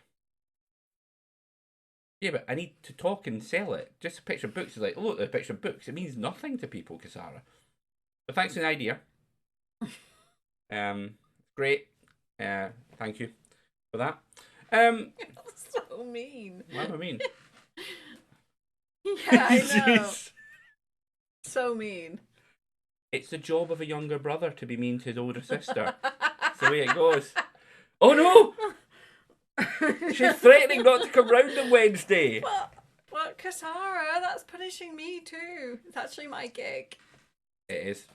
Yeah, but I need to talk and sell it. Just a picture of books is like, oh, look, there's a picture of books. It means nothing to people, Casara. But thanks for the idea. Great. Thank you for that. You're so mean. What do I mean? Yeah, I know. So mean. It's the job of a younger brother to be mean to his older sister. That's the way it goes. Oh no! She's threatening not to come round on Wednesday. But Casara, that's punishing me too. It's actually my gig. It is.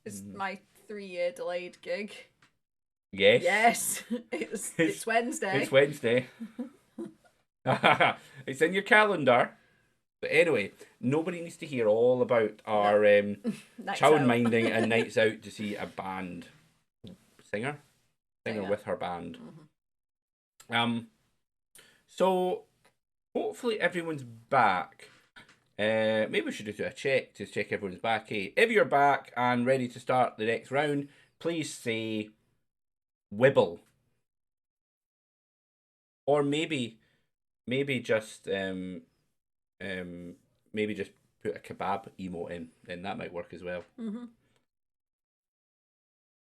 It's my 3-year delayed gig. Yes. Yes. It's Wednesday. It's Wednesday. It's in your calendar. But anyway, nobody needs to hear all about our childminding and nights out to see a band. Singer with her band. So hopefully everyone's back. Maybe we should do a check to check everyone's back. Hey, if you're back and ready to start the next round, please say Wibble. Or maybe just maybe just put a kebab emote in, then that might work as well. Mm-hmm.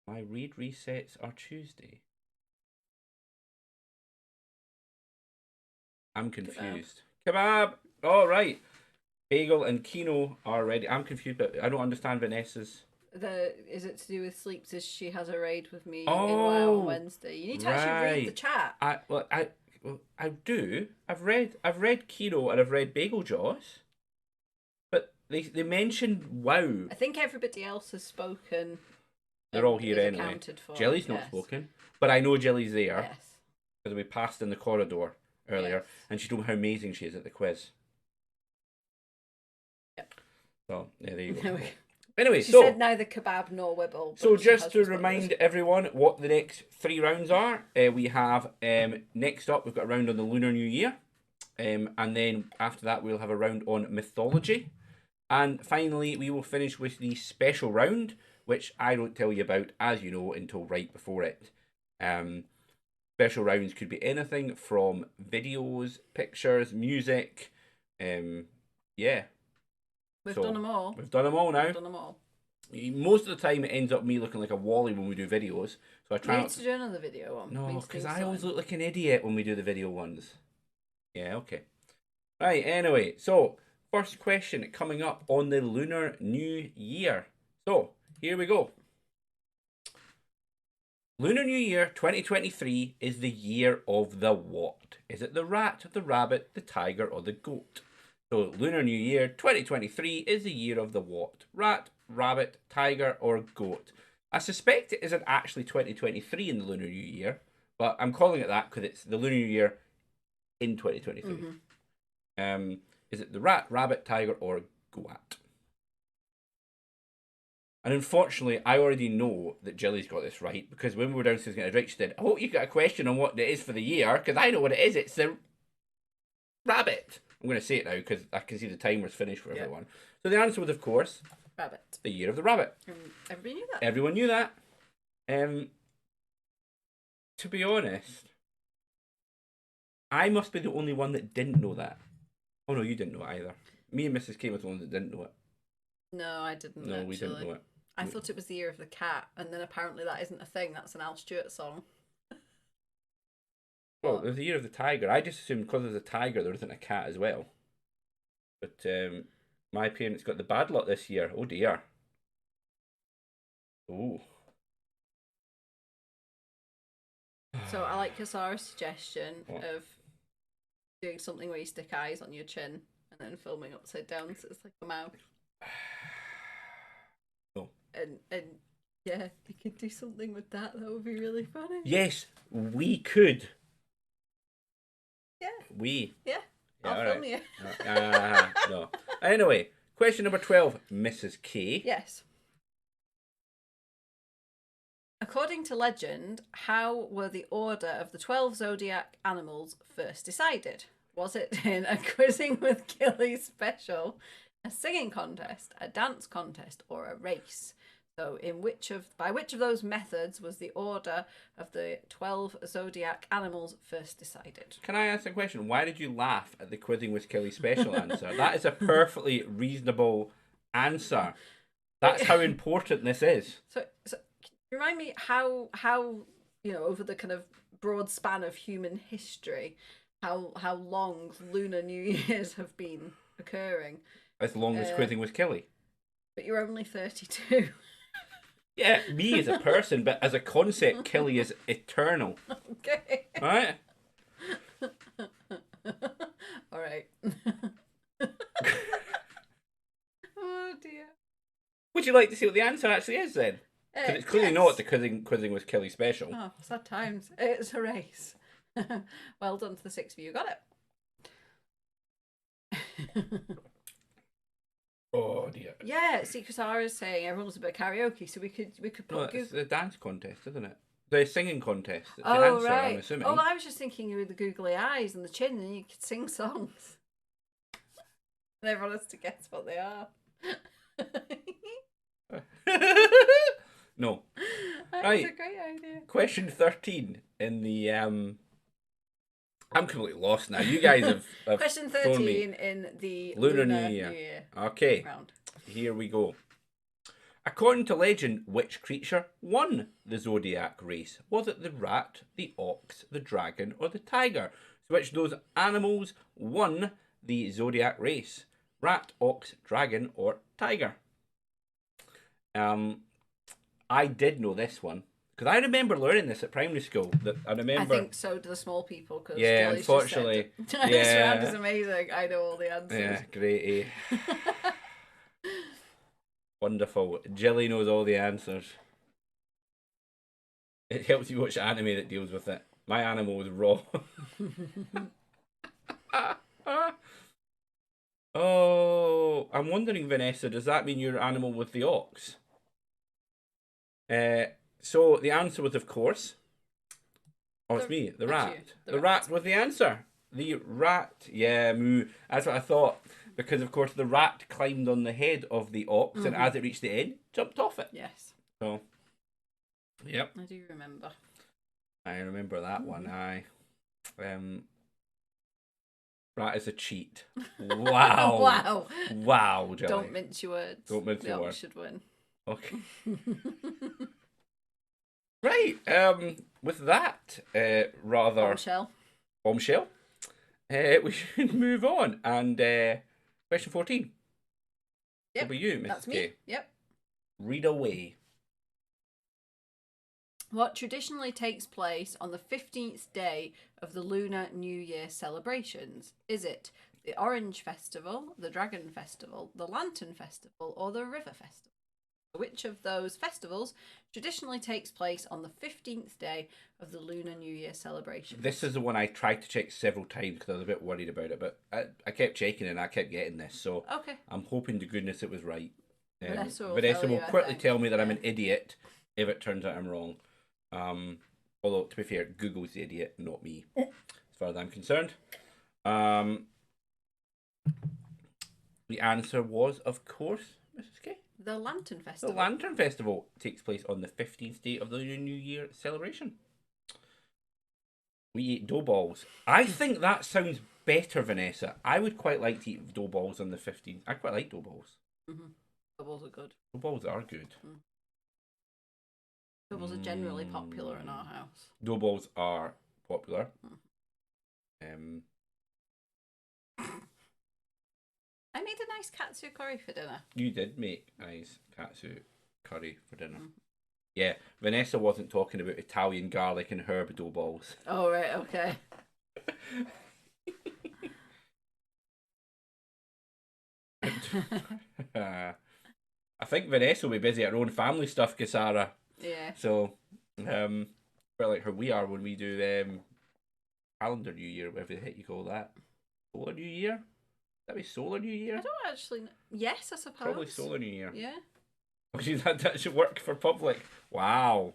My read resets are Tuesday. I'm confused. Kebab. All right. Bagel and Kino are ready. I'm confused, but I don't understand Vanessa's. Is it to do with sleeps? Is she has a raid with me in WoW on Oh, Wednesday? You need to actually read the right. chat. I do. I've read Kino and I've read Bagel Jaws, but they mentioned WoW. I think everybody else has spoken. They're all here is anyway. accounted for. Jelly's not Yes. spoken, but I know Jelly's there Yes. because we passed in the corridor earlier, Yes. and she told me how amazing she is at the quiz. Yep. So yeah, there you There go. we go. Anyway, She so said neither kebab nor wibble. so But she just has to responded. remind everyone what the next 3 rounds are, we have next up we've got a round on the Lunar New Year, and then after that we'll have a round on mythology, and finally we will finish with the special round, which I don't tell you about, as you know, until right before it. Special rounds could be anything from videos, pictures, music. Yeah, We've so done them all. we've done them all now. We've done them all. Most of the time, it ends up me looking like a Wally when we do videos. So I try We not need to do another video one. No, because I always look like an idiot when we do the video ones. Yeah, okay. Right, anyway, so first question coming up on the Lunar New Year. So here we go. Lunar New Year 2023 is the year of the what? Is it the rat, the rabbit, the tiger, or the goat? So Lunar New Year 2023 is the year of the what? Rat, rabbit, tiger, or goat? I suspect it isn't actually 2023 in the Lunar New Year, but I'm calling it that because it's the Lunar New Year in 2023. Mm-hmm. Is it the rat, rabbit, tiger, or goat? And unfortunately, I already know that Jilly's got this right, because when we were downstairs getting a drink, she said, I hope you got a question on what it is for the year, because I know what it is. It's the rabbit. I'm going to say it now, because I can see the timer's finished for everyone. So the answer was, of course, Rabbit. the year of the rabbit. Everybody knew that. Everyone knew that. To be honest, I must be the only one that didn't know that. Oh no, you didn't know it either. Me and Mrs. K was the ones that didn't know it. No, I didn't. No, actually. we didn't know it. I thought it was the year of the cat, and then apparently that isn't a thing. That's an Al Stewart song. Well, there's the year of the tiger. I just assumed because there's a tiger, there isn't a cat as well. But my parents got the bad luck this year. Oh dear. Oh. So I like Kasara's suggestion What? of doing something where you stick eyes on your chin and then filming upside down, so it's like a mouth. No. And yeah, you could do something with that. That would be really funny. Yes, we could. Yeah. We. Yeah. Yeah, I'll all film right. you. No. Anyway, question number 12, Mrs. K. Yes. According to legend, how were the order of the 12 zodiac animals first decided? Was it in a quizzing with Killie special, a singing contest, a dance contest, or a race? So, by which of those methods was the order of the 12 zodiac animals first decided? Can I ask a question? Why did you laugh at the quizzing with Kelly special answer? That is a perfectly reasonable answer. That's how important this is. So remind me how over the kind of broad span of human history, how long Lunar New Years have been occurring. As long as quizzing with Kelly. But you're only 32. Yeah, me as a person, but as a concept, Kelly is eternal. Okay. Alright? Alright. Oh dear. Would you like to see what the answer actually is then? Because it's clearly yes. not the quizzing with Kelly special. Oh, sad times. It's a race. Well done to the 6 of you. Got it. Oh dear. Yeah, Secret Sara is saying everyone was a bit karaoke, so we could No, put it's a dance contest, isn't it? The singing contest. It's the Oh, answer, I'm right. assuming. Oh, I was just thinking you were the googly eyes and the chin and you could sing songs. And everyone has to guess what they are. No. That is a Right. great idea. Question 13 in the I'm completely lost now. You guys have Question thrown me. 13 in the Lunar New Lunar New Year. Year Okay. round. Here we go. According to legend, which creature won the zodiac race? Was it the rat, the ox, the dragon, or the tiger? So which of those animals won the zodiac race? Rat, ox, dragon, or tiger? Um, I did know this one because I remember learning this at primary school. That I I remember. think so do the small people because Yeah, Jilly's just said unfortunately. this round is Yeah. amazing. I know all the answers. Yeah, great. Wonderful. Jilly knows all the answers. It helps you watch anime that deals with it. My animal was raw. Oh, I'm wondering, Vanessa, does that mean your animal was the ox? Uh, so the answer was, of course, oh, it's me, the That's you, rat. the The rat. rat was the answer. The rat, yeah, moo. That's what I thought. Because, of course, the rat climbed on the head of the ox and as it reached the end, jumped off it. Yes, So, yep, I do remember. I remember that one. Um, rat is a cheat. Wow. Wow. Wow, Jelly. Don't mince your words. Don't mince the your ox words. should win. Okay. Right. With that rather bombshell, we should move on. And question 14. Yep. Will be you, Mrs. That's me. K. Yep. Read away. What traditionally takes place on the 15th day of the Lunar New Year celebrations? Is it the Orange Festival, the Dragon Festival, the Lantern Festival, or the River Festival? Which of those festivals traditionally takes place on the 15th day of the Lunar New Year celebration? This is the one I tried to check several times because I was a bit worried about it, but I kept checking and I kept getting this. So Okay. I'm hoping to goodness it was right. Vanessa will, will quickly tell me that I'm Yeah. an idiot if it turns out I'm wrong. Although, to be fair, Google's the idiot, not me, as far as I'm concerned. The answer was, of course, Mrs. K. The Lantern The Festival. Lantern Festival takes place on the 15th day of the New Year celebration. We eat dough balls. I think that sounds better, Vanessa. I would quite like to eat dough balls on the 15th. I quite like dough balls. Dough balls are good. Dough balls are good. Dough balls are generally popular in our house. Dough balls are popular. I made a nice katsu curry for dinner. You did make nice katsu curry for dinner. Yeah, Vanessa wasn't talking about Italian garlic and herb dough balls. Oh, right, okay. I think Vanessa will be busy at her own family stuff, Kasara. Yeah. So, bit like how we are when we do calendar New Year, whatever the heck you call that. Solar New Year? That be Solar New Year? I don't actually know. Yes, I suppose. Probably Solar New Year. Yeah. That should work for public. Wow.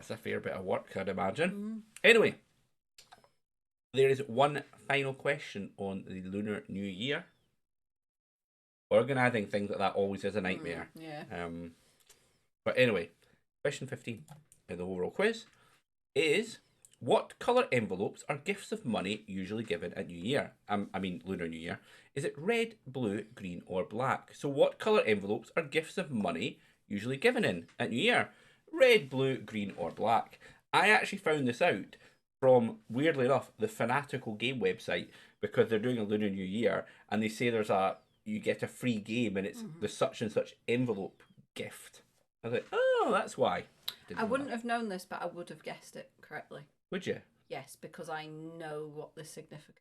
That's a fair bit of work, I'd imagine. Anyway, there is one final question on the Lunar New Year. Organising things like that always is a nightmare. Yeah. But anyway, question 15 in the overall quiz is: what colour envelopes are gifts of money usually given at New Year? Lunar New Year. Is it red, blue, green, or black? So what colour envelopes are gifts of money usually given in at New Year? Red, blue, green, or black? I actually found this out from, weirdly enough, the Fanatical Game website, because they're doing a Lunar New Year and they say you get a free game and it's the such and such envelope gift. I was like, oh, that's why. I wouldn't have known this, but I would have guessed it correctly. Would you? Yes, because I know what the significance.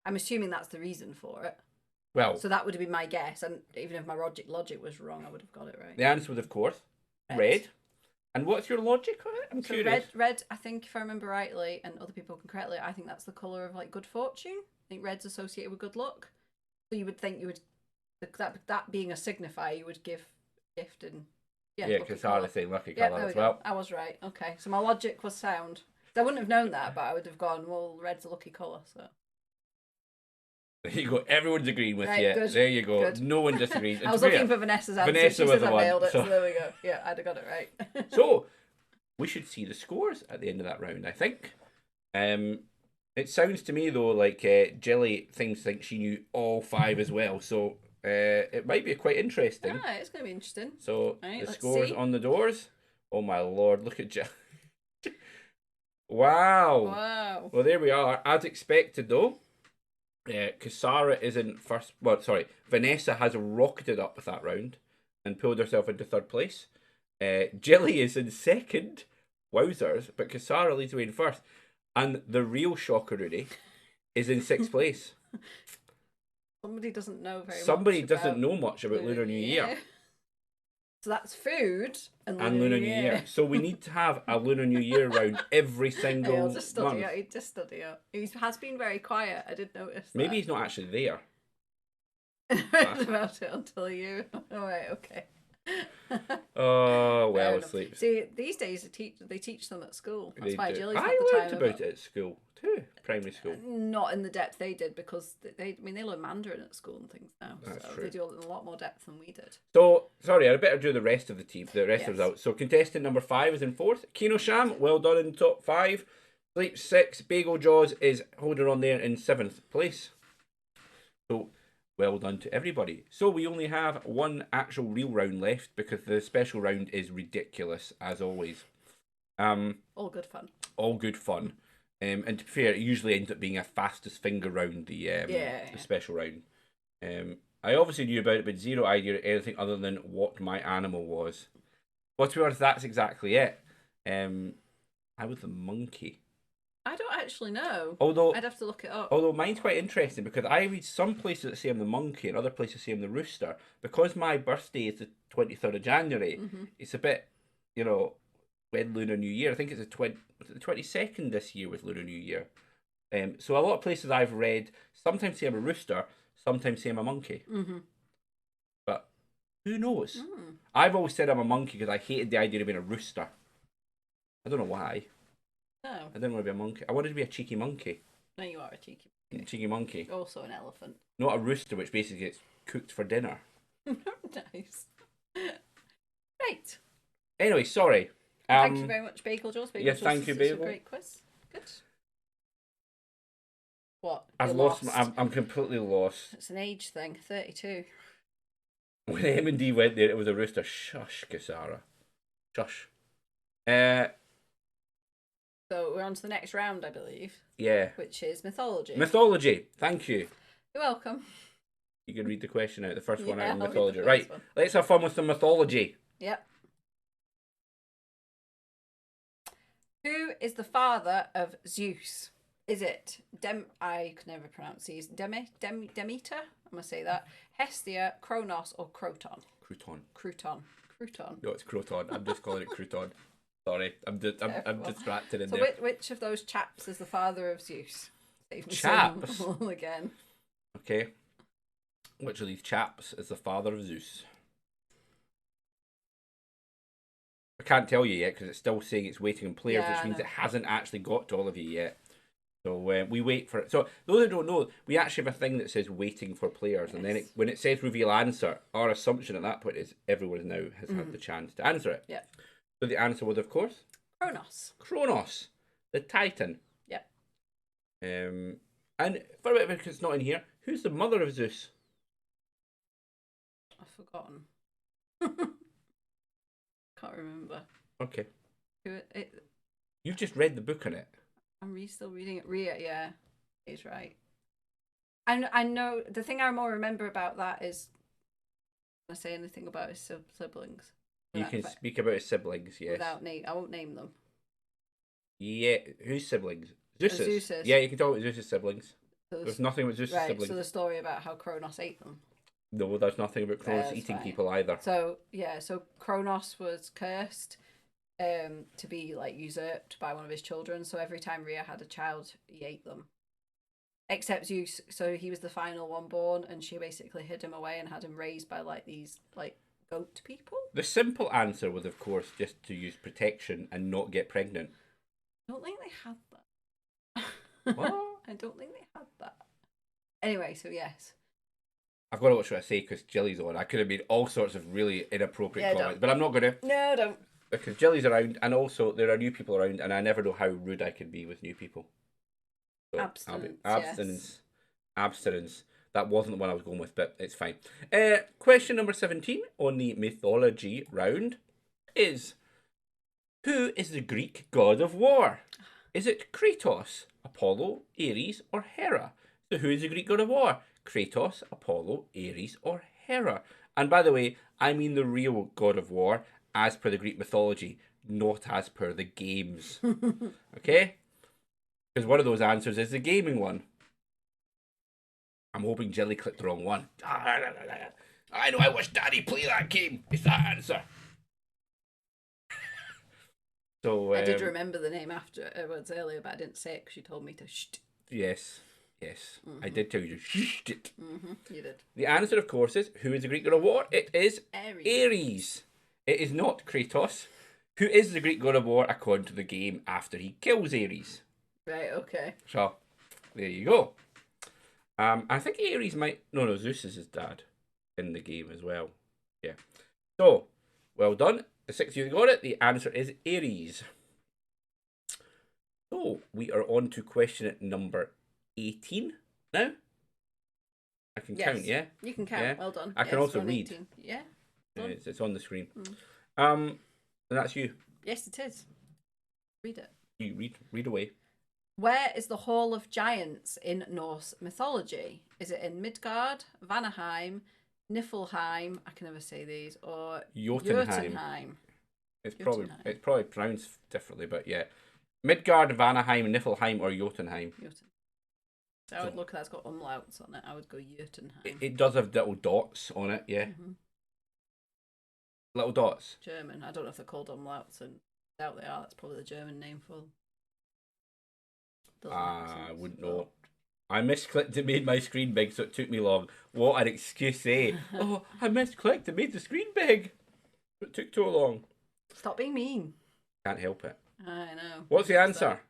I'm assuming that's the reason for it. Well, so that would have been my guess, and even if my logic was wrong, I would have got it right. The answer was, of course, red. And what's your logic on it? I'm curious. Red. I think if I remember rightly, and other people can correctly, I think that's the colour of like good fortune. I think red's associated with good luck. So you would think you would that being a signifier, you would give gift and yeah, Yeah, lucky Kasara's colour. saying lucky Yeah, colour there we as go. well. I was right. Okay, so my logic was sound. I wouldn't have known that, but I would have gone, well, red's a lucky colour, so. There you go. Everyone's agreeing with Right, you. good. There you go. Good. No one disagrees. I was looking for Vanessa's answer. Vanessa She was says the I one. nailed it, So, so there we go. Yeah, I'd have got it right. so we should see the scores at the end of that round, I think. It sounds to me though like Jilly thinks she knew all 5 as well, so it might be quite interesting. Ah, it's going to be interesting. So Right, the let's scores see. on the doors. Oh my lord! Look at Jilly. Wow. Wow. Well, there we are. As expected though. Kasara is in first. Well, sorry, Vanessa has rocketed up with that round and pulled herself into third place. Jilly is in second. Wowzers! But Kasara leads away in first. And the real shocker, Rudy, is in sixth place. Somebody doesn't know very Somebody much doesn't about know much about Lunar New Year. So that's food and And Lunar New Year. So we need to have a Lunar New Year round every single Hey, I'll just study month. it. He'd just study it. He has been very quiet. I did notice that. Maybe he's not actually there. Read about it until you. All right, okay. Oh, Fair well, enough. asleep. See, these days they teach them at school. That's They why do. Jilly's had I the learnt time about of it at school too, primary school. Not in the depth they did because they learn Mandarin at school and things now. That's so true. they do it in a lot more depth than we did. So, sorry, I better do the rest of the team, the rest of Yes. the results. So, contestant number 5 is in fourth. Kino Sham, well done in top 5. Sleep 6. Bagel Jaws is holding on there in 7th place. So, well done to everybody. So, we only have one actual real round left because the special round is ridiculous, as always. All good fun. All good fun. And to be fair, it usually ends up being a fastest finger round, the special round. I obviously knew about it, but zero idea of anything other than what my animal was. Well, to be honest, that's exactly it. I was the monkey. I don't actually know. Although I'd have to look it up. Although mine's quite interesting because I read some places that say I'm the monkey and other places say I'm the rooster. Because my birthday is the 23rd of January, it's a bit, when Lunar New Year. I think it's the 22nd this year with Lunar New Year. So a lot of places I've read sometimes say I'm a rooster, sometimes say I'm a monkey. But who knows? I've always said I'm a monkey because I hated the idea of being a rooster. I don't know why. No. I didn't want to be a monkey. I wanted to be a cheeky monkey. No, you are a cheeky monkey. Cheeky monkey. Also an elephant. Not a rooster, which basically gets cooked for dinner. Nice. Right. Anyway, sorry. Thank you very much, Bagel Jaws. Bagel yes, Jaws thank you, is Bagel. a great quiz. Good. What? I've You're lost. lost. I'm completely lost. It's an age thing. 32. When M&D went there, it was a rooster. Shush, Kasara. Shush. So we're on to the next round, I believe. Yeah. Which is mythology. Mythology. Thank you. You're welcome. You can read the question out. The first one out Yeah, in I'll read mythology. the first Right. one. Let's have fun with some mythology. Yep. Who is the father of Zeus? Is it I can never pronounce these. Demeter? I'm gonna say that. Hestia, Kronos, or Croton? Crouton. Crouton. No, it's Croton. I'm just calling it Crouton. Sorry, I'm distracted in So there. which of those chaps is the father of Zeus? Save me Chaps? some again. Okay. Which of these chaps is the father of Zeus? I can't tell you yet because it's still saying it's waiting on players, Yeah, which I means know. it hasn't actually got to all of you yet. So we wait for it. So those who don't know, we actually have a thing that says waiting for players, and then when it says reveal answer, our assumption at that point is everyone now has had the chance to answer it. Yeah. So the answer was, of course, Kronos, the Titan. Yeah. And for a bit because it's not in here, who's the mother of Zeus? I've forgotten. Can't remember. Okay. It, You've just read the book on it. I'm still reading it. Rhea, yeah, he's right. I know the thing I more remember about that is when I say anything about his siblings. You can speak about his siblings, yes. Without name, I won't name them. Yeah, whose siblings? Zeus's. Zeus's. Yeah, you can talk about Zeus's siblings. So There's nothing about Zeus's right, siblings. so the story about how Kronos ate them. No, there's nothing about Kronos That's eating fine. people either. So yeah, so Kronos was cursed to be like usurped by one of his children. So every time Rhea had a child, he ate them. Except Zeus, so he was the final one born, and she basically hid him away and had him raised by like these like goat people? The simple answer was, of course, just to use protection and not get pregnant. I don't think they had that. What? I don't think they had that. Anyway, so yes. I've got to watch what I say because Jilly's on. I could have made all sorts of really inappropriate comments, don't. but I'm not going to. No, don't. Because Jilly's around, and also there are new people around, and I never know how rude I can be with new people. So Abstinence. abstinence. Yes. Abstinence. That wasn't the one I was going with, but it's fine. Question number 17 on the mythology round is: who is the Greek god of war? Is it Kratos, Apollo, Ares, or Hera? So who is the Greek god of war? Kratos, Apollo, Ares, or Hera? And by the way, I mean the real god of war as per the Greek mythology, not as per the games. Okay? Because one of those answers is the gaming one. I'm hoping Jelly clicked the wrong one. I know I watched Daddy play that game. It's that answer. So I did remember the name afterwards earlier, but I didn't say it because you told me to shh. Yes. I did tell you to shh it. You did. The answer, of course, is who is the Greek god of war? It is Ares. It is not Kratos, who is the Greek god of war according to the game after he kills Ares. Right, okay. So, there you go. I think Ares might... No, Zeus is his dad in the game as well. Yeah. So, well done. The 6 of you got it. The answer is Ares. So, we are on to question number 18 now. I can count, yeah? You can count. Yeah. Well done. I can also read. 18. Yeah. It's on the screen. And that's you. Yes, it is. Read it. You read away. Where is the Hall of Giants in Norse mythology? Is it in Midgard, Vanaheim, Niflheim? I can never say these. Or Jotunheim. It's probably pronounced differently, but yeah. Midgard, Vanaheim, Niflheim, or Jotunheim. So I would look at that. It's got umlauts on it. I would go Jotunheim. It does have little dots on it, yeah. Little dots. German. I don't know if they're called umlauts, and I doubt they are. That's probably the German name for them. I wouldn't know. I misclicked, it made my screen big, so it took me long. What an excuse, eh? Oh, I misclicked, it made the screen big. It took too long. Stop being mean. Can't help it. I know. What's the answer?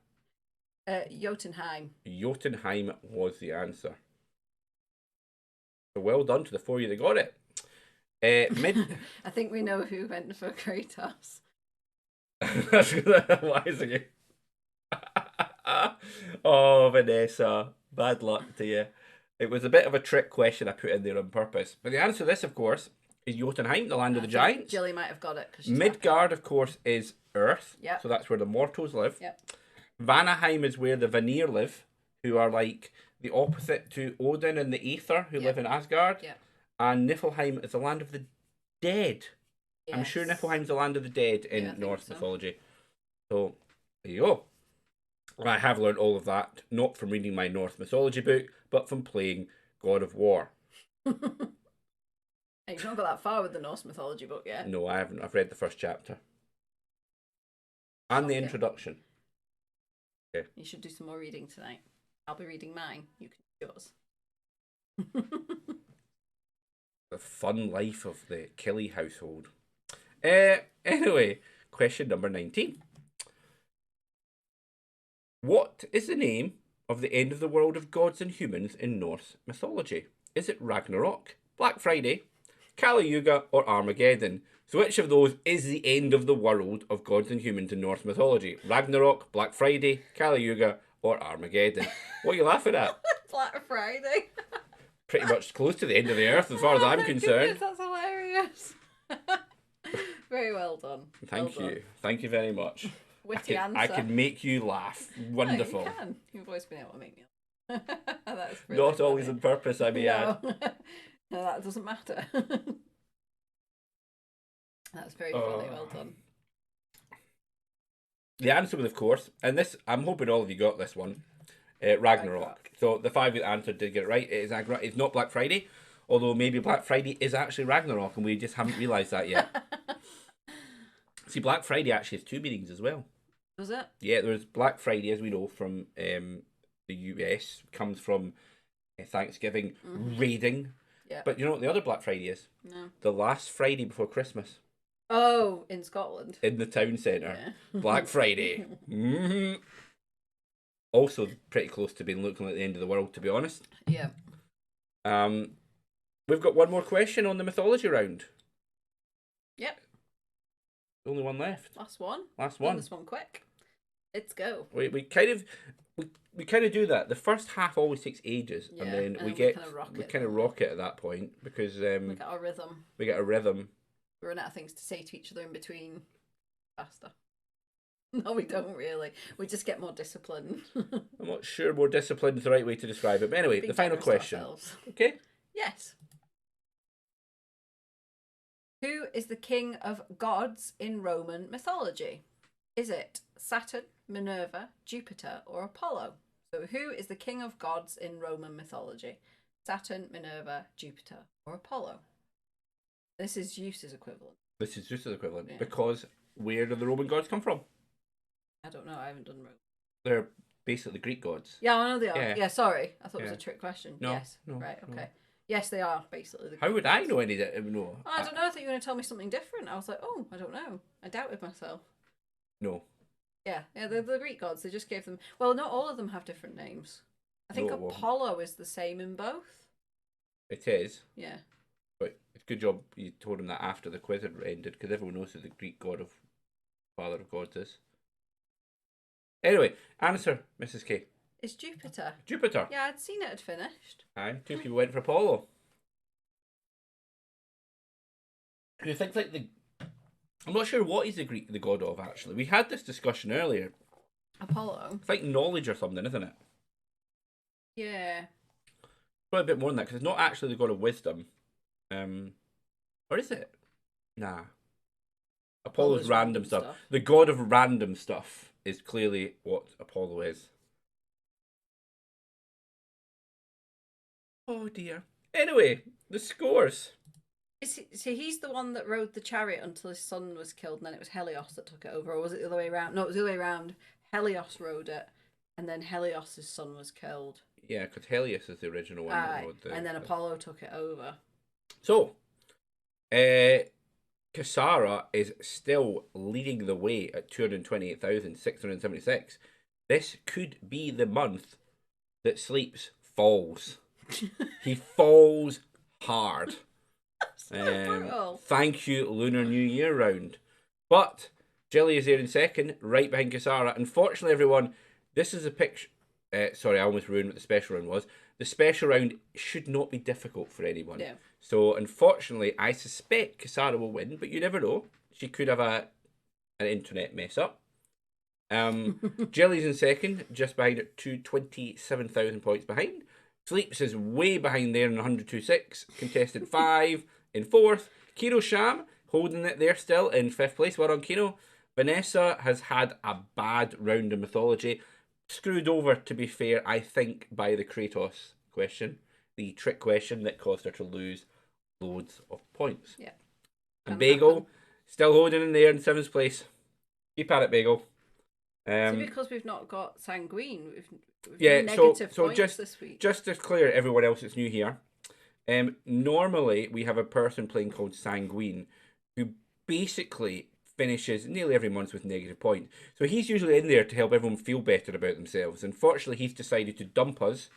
Jotunheim. Jotunheim was the answer. So well done to the 4 of you that got it. I think we know who went for Kratos. Why is it? Oh, Vanessa, bad luck to you. It was a bit of a trick question I put in there on purpose. But the answer to this, of course, is Jotunheim, the land of the giants. Jilly might have got it. Midgard, of course, is Earth. Yep. So that's where the mortals live. Yep. Vanaheim is where the Vanir live, who are like the opposite to Odin and the Aether, who live in Asgard. Yep. And Niflheim is the land of the dead. Yes. I'm sure Niflheim's the land of the dead in Norse mythology. So, there you go. I have learned all of that, not from reading my Norse mythology book, but from playing God of War. You've not got that far with the Norse mythology book yet. No, I haven't. I've read the first chapter. And the introduction. Okay. You should do some more reading tonight. I'll be reading mine. You can do yours. The fun life of the Killie household. Anyway, question number 19. What is the name of the end of the world of gods and humans in Norse mythology? Is it Ragnarok, Black Friday, Kali Yuga, or Armageddon? So which of those is the end of the world of gods and humans in Norse mythology? Ragnarok, Black Friday, Kali Yuga, or Armageddon? What are you laughing at? Black Friday. Pretty much close to the end of the earth as far as I'm concerned. Goodness, that's hilarious. Very well done. Thank you. Thank you very much. Witty answer. I can make you laugh. Wonderful. No, you can. You've always been able to make me laugh. That's not always on purpose, I may add. No, that doesn't matter. That's very funny. Well done. The answer was, of course, and this, I'm hoping all of you got this one, Ragnarok. So the 5 that answered did get it right. It's not Black Friday, although maybe Black Friday is actually Ragnarok and we just haven't realised that yet. See, Black Friday actually has 2 meanings as well. Was it? Yeah, there's Black Friday, as we know, from the US, comes from Thanksgiving, raiding. Yeah. But you know what the other Black Friday is? No. The last Friday before Christmas Oh, in Scotland. in the town centre. Yeah. Black Friday. Mhm. Also pretty close to being looking like the end of the world, to be honest. Yeah. We've got one more question on the mythology round. Yep. Only one left. Last one. Last Done one. this one quick. Let's go. We kind of do that. The first half always takes ages, Yeah, and then and we then we get kinda rock we it, kind of don't we? rock it at that point because We got our rhythm. we get a rhythm. We run out of things to say to each other in between faster. No, we don't really. We just get more disciplined. I'm not sure more disciplined is the right way to describe it. But anyway, Being the final generous to question. ourselves. Okay. Yes. Who is the king of gods in Roman mythology? Is it Saturn, Minerva, Jupiter, or Apollo? So, who is the king of gods in Roman mythology? Saturn, Minerva, Jupiter, or Apollo? This is Zeus's equivalent. This is just as equivalent Yeah. because where do the Roman gods come from? I don't know. I haven't done Roman. They're basically Greek gods. Yeah, I know they are. Yeah. Yeah, sorry. I thought it Yeah. was a trick question. No, Yes. no, Right, no. okay. Yes, they are basically the How Greek would I gods. know any of that? No. I don't know. I thought you were going to tell me something different. I was like, oh, I don't know. I doubted myself. No. Yeah, they're the Greek gods. They just gave them. Well, not all of them have different names. I think No, it won't. Apollo is the same in both. It is. Yeah. But it's a good job you told him that after the quiz had ended, because everyone knows who the Greek god of Father of Gods is. Anyway, answer, Mrs. K. It's Jupiter. Jupiter. Yeah, I'd seen it had finished. Aye, two people went for Apollo. Who thinks like the? I'm not sure what he's the god of actually. We had this discussion earlier. Apollo. It's like knowledge or something, isn't it? Yeah. Probably a bit more than that because it's not actually the god of wisdom. Or is it? Nah. Apollo's random stuff. The god of random stuff is clearly what Apollo is. Oh dear. Anyway, the scores. So he's the one that rode the chariot until his son was killed, and then it was Helios that took it over, or was it the other way around? No, it was the other way around. Helios rode it, and then Helios's son was killed. Yeah, because Helios is the original one. Aye, and then Apollo took it over. So, Kasara is still leading the way at 228,676. This could be the month that Sleeps falls. He falls hard. Thank you, Lunar New Year round. But Jelly is there in second, right behind Kasara. Unfortunately, everyone, this is a picture. Sorry, I almost ruined what the special round was. The special round should not be difficult for anyone. Yeah. So, unfortunately, I suspect Kasara will win, but you never know. She could have an internet mess up. Jelly's in second, just behind at 227,000 points behind. Sleeps is way behind there in 102.6. Contested 5 in fourth. Kiro Sham holding it there still in fifth place. Well on Kino. Vanessa has had a bad round of mythology. Screwed over, to be fair, I think, by the Kratos question. The trick question that caused her to lose loads of points. Yeah. And Bagel, still holding in there in seventh place. Keep at it, Bagel. Because we've not got Sanguine, we've yeah, negative so points just this week. Just to clear everyone else that's new here, normally we have a person playing called Sanguine who basically finishes nearly every month with negative points. So he's usually in there to help everyone feel better about themselves. Unfortunately, he's decided to dump us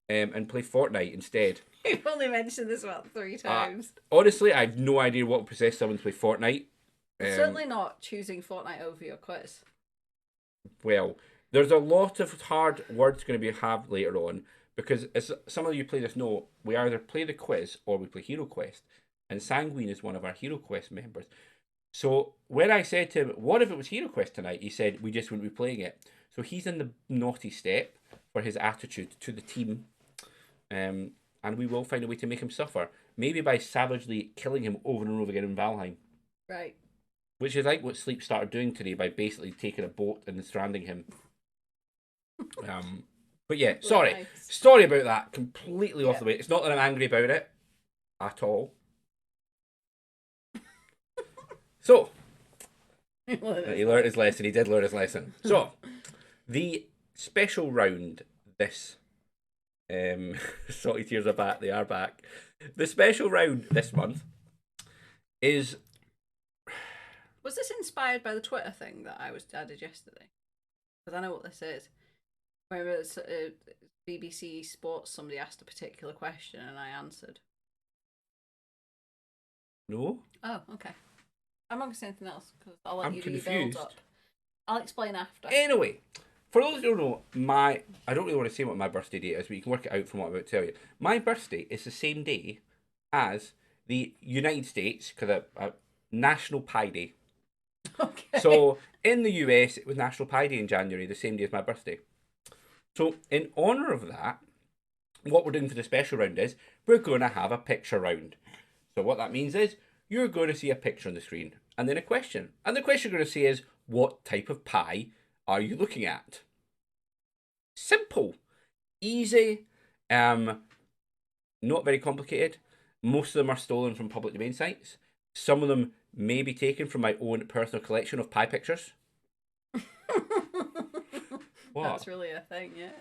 and play Fortnite instead. You've only mentioned this about 3 times. Honestly, I have no idea what possessed someone to play Fortnite. Certainly not choosing Fortnite over your quiz. Well, there's a lot of hard words going to be have later on because as some of you players know, we either play the quiz or we play Hero Quest, and Sanguine is one of our Hero Quest members. So when I said to him, "What if it was Hero Quest tonight?" he said, "We just wouldn't be playing it." So he's in the naughty step for his attitude to the team, and we will find a way to make him suffer, maybe by savagely killing him over and over again in Valheim. Right. Which is like what Sleep started doing today by basically taking a boat and stranding him. But yeah, sorry. Nice. Sorry about that. Completely off the way. It's not that I'm angry about it at all. So, he learned his lesson. He did learn his lesson. So, the special round this Salty tears are back. They are back. The special round this month is. Was this inspired by the Twitter thing that I did yesterday? Because I know what this is. Where it's BBC Sports, somebody asked a particular question and I answered. No? Oh, okay. I'm not going to say anything else because I'll let I'm you do your confused. build up. I'll explain after. Anyway, for those who don't know, I don't really want to say what my birthday date is, but you can work it out from what I'm about to tell you. My birthday is the same day as the United States, because National Pie Day. Okay. So in the US, it was National Pie Day in January, the same day as my birthday. So in honour of that, what we're doing for the special round is we're going to have a picture round. So what that means is you're going to see a picture on the screen and then a question. And the question you're going to say is, what type of pie are you looking at? Simple, easy, not very complicated. Most of them are stolen from public domain sites. Some of them may be taken from my own personal collection of pie pictures. What? That's really a thing, yeah.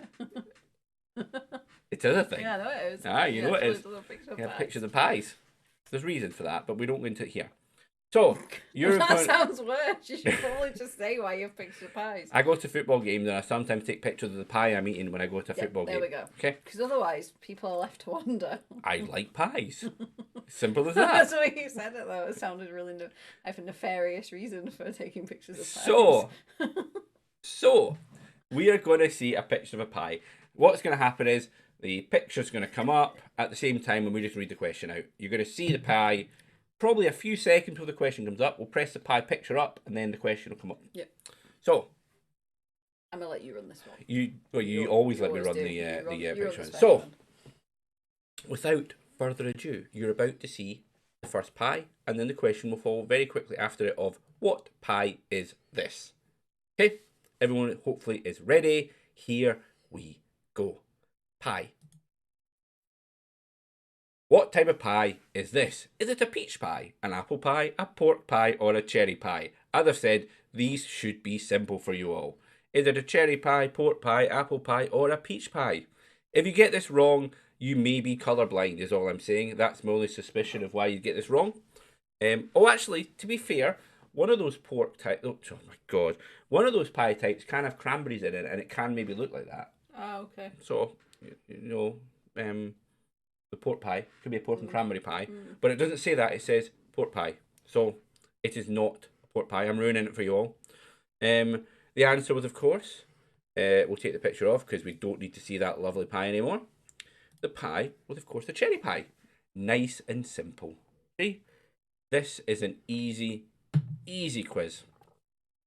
It is a thing. Yeah, I know it is. Ah, you know it is. Yeah, pictures of pies. There's reason for that, but we don't go into it here. So you're that going... sounds worse. You should probably just say why you have pictures of pies. I go to football games and I sometimes take pictures of the pie I'm eating when I go to a football game. There we go. Okay. Because otherwise, people are left to wonder. I like pies. Simple as that. That's the way you said it, though. It sounded really I have a nefarious reason for taking pictures of pies. So we are going to see a picture of a pie. What's going to happen is the picture's going to come up at the same time when we just read the question out. You're going to see the pie. Probably a few seconds before the question comes up. We'll press the pie picture up and then the question will come up. Yep. So I'm gonna let you run this one. You always let me run the picture. So without further ado, you're about to see the first pie, and then the question will follow very quickly after it of what pie is this? Okay, everyone hopefully is ready. Here we go. Pie. What type of pie is this? Is it a peach pie, an apple pie, a pork pie, or a cherry pie? As I've said, these should be simple for you all. Is it a cherry pie, pork pie, apple pie, or a peach pie? If you get this wrong, you may be colourblind, is all I'm saying. That's my only suspicion of why you get this wrong. Actually, to be fair, one of those pork types, oh my god, one of those pie types can have cranberries in it, and it can maybe look like that. Oh, okay. So, the pork pie could be a pork and cranberry pie, but it doesn't say that. It says pork pie, so it is not a pork pie. I'm ruining it for you all. The answer was, of course, we'll take the picture off because we don't need to see that lovely pie anymore. The pie was, of course, the cherry pie. Nice and simple. See, this is an easy quiz.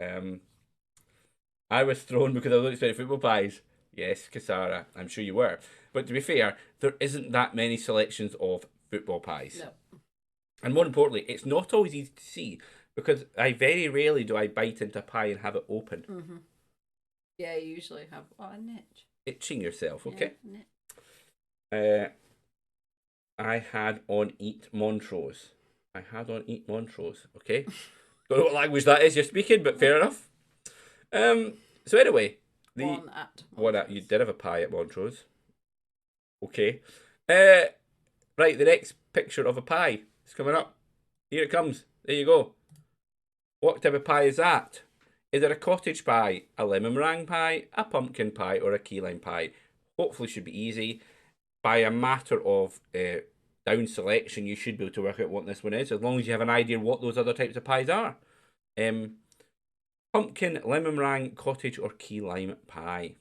I was thrown because I was expecting football pies. Yes, Kasara, I'm sure you were. But to be fair, there isn't that many selections of football pies. No. And more importantly, it's not always easy to see because very rarely do I bite into a pie and have it open. Mm-hmm. Yeah, you usually have a niche. Itching yourself, okay? Yeah, I had on Eat Montrose. Okay? Don't know what language that is you're speaking, but fair enough. So anyway, one at you did have a pie at Montrose. Okay. Right, the next picture of a pie is coming up. Here it comes. There you go. What type of pie is that? Is it a cottage pie, a lemon meringue pie, a pumpkin pie, or a key lime pie? Hopefully should be easy. By a matter of down selection, you should be able to work out what this one is, as long as you have an idea what those other types of pies are. Pumpkin, lemon meringue, cottage, or key lime pie.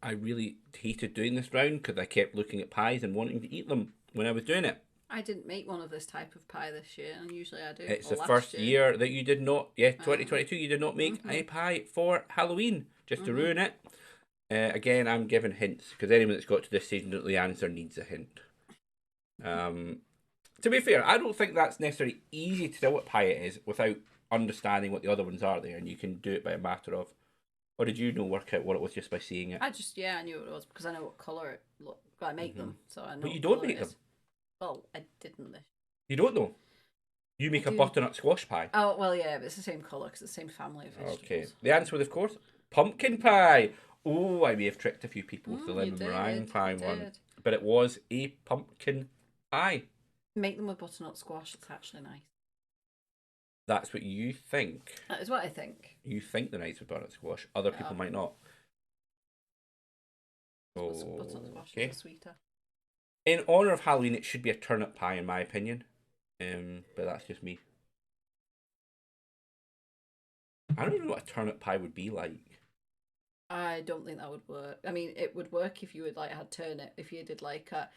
I really hated doing this round because I kept looking at pies and wanting to eat them when I was doing it. I didn't make one of this type of pie this year, and usually I do. It's the first year that you did not, 2022, you did not make a pie for Halloween, just to ruin it. Again, I'm giving hints, because anyone that's got to this stage and knows the answer needs a hint. To be fair, I don't think that's necessarily easy to tell what pie it is without understanding what the other ones are there, and you can do it by a matter of, or did you work out what it was just by seeing it? I knew what it was, because I know what colour it looked. I make them, so I know. But you don't make them. Well, I didn't. You don't know? You make a butternut squash pie. Oh, well, yeah, but it's the same colour because it's the same family of vegetables. Okay. The answer was, of course, pumpkin pie. Oh, I may have tricked a few people with the You lemon meringue did. pie You one. did. But it was a pumpkin pie. Make them with butternut squash. It's actually nice. That's what you think. That is what I think. You think the nice with butternut squash. Other people might not. Butternut squash is sweeter. In honour of Halloween, it should be a turnip pie, in my opinion. But that's just me. I don't even know what a turnip pie would be like. I don't think that would work. I mean, it would work if you would like had turnip. If you did like a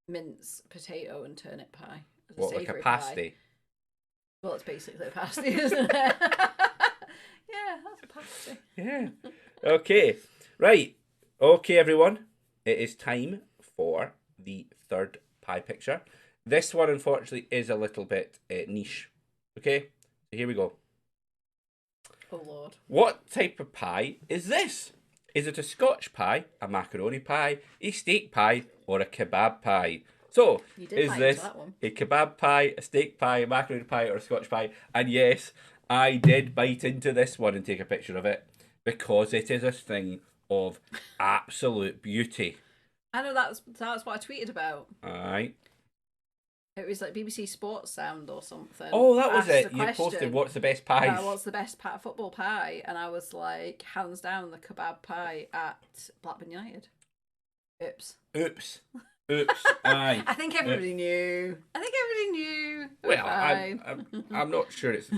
mince potato and turnip pie. What, like a pasty? Pie. Well, it's basically a pasty, isn't it? Yeah, that's a pasty. Yeah. Okay. Right. Okay, everyone. It is time for the third pie picture. This one, unfortunately, is a little bit niche. Okay? So here we go. Oh, Lord. What type of pie is this? Is it a Scotch pie, a macaroni pie, a steak pie, or a kebab pie? So, is this a kebab pie, a steak pie, a macaroni pie, or a Scotch pie? And yes, I did bite into this one and take a picture of it because it is a thing of absolute beauty. I know that's what I tweeted about. Alright. It was like BBC Sports Sound or something. Oh, that was it. You posted what's the best pies. What's the best football pie? And I was like, hands down, the kebab pie at Blackburn United. Oops. Aye. I think everybody knew. Well, I'm not sure. It's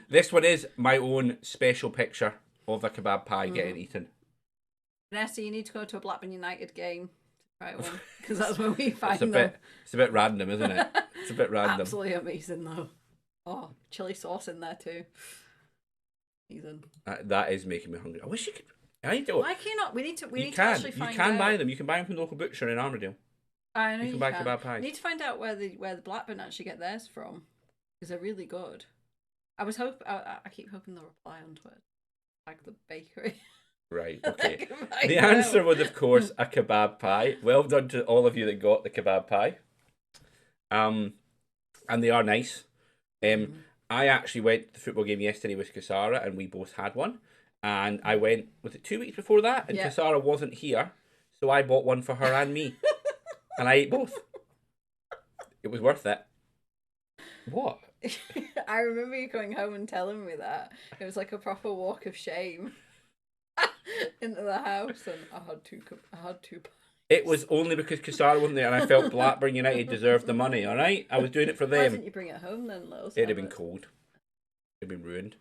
this one is my own special picture of a kebab pie getting eaten. Vanessa, you need to go to a Blackburn United game. Right one, because that's where we find them. It's a bit random, isn't it? It's a bit random. Absolutely amazing though. Oh, chili sauce in there too. Amazing. That is making me hungry. I wish you could. Why can you not? We need to actually find out. You can buy them. You can buy them from the local butcher in Armadale. I know you can buy kebab pies. We need to find out where the Blackburn actually get theirs from, because they're really good. I keep hoping they'll reply on Twitter, like the bakery. Right, okay. The answer was, of course, a kebab pie. Well done to all of you that got the kebab pie. And they are nice. I actually went to the football game yesterday with Kasara, and we both had one. And I went, was it 2 weeks before that? And Kasara wasn't here, so I bought one for her and me. And I ate both. It was worth it. What? I remember you coming home and telling me that. It was like a proper walk of shame. Into the house, and I had two. It was only because Kasara wasn't there, and I felt Blackburn United deserved the money. All right, I was doing it for them. Why didn't you bring it home then, little? It'd have been cold. It'd been ruined.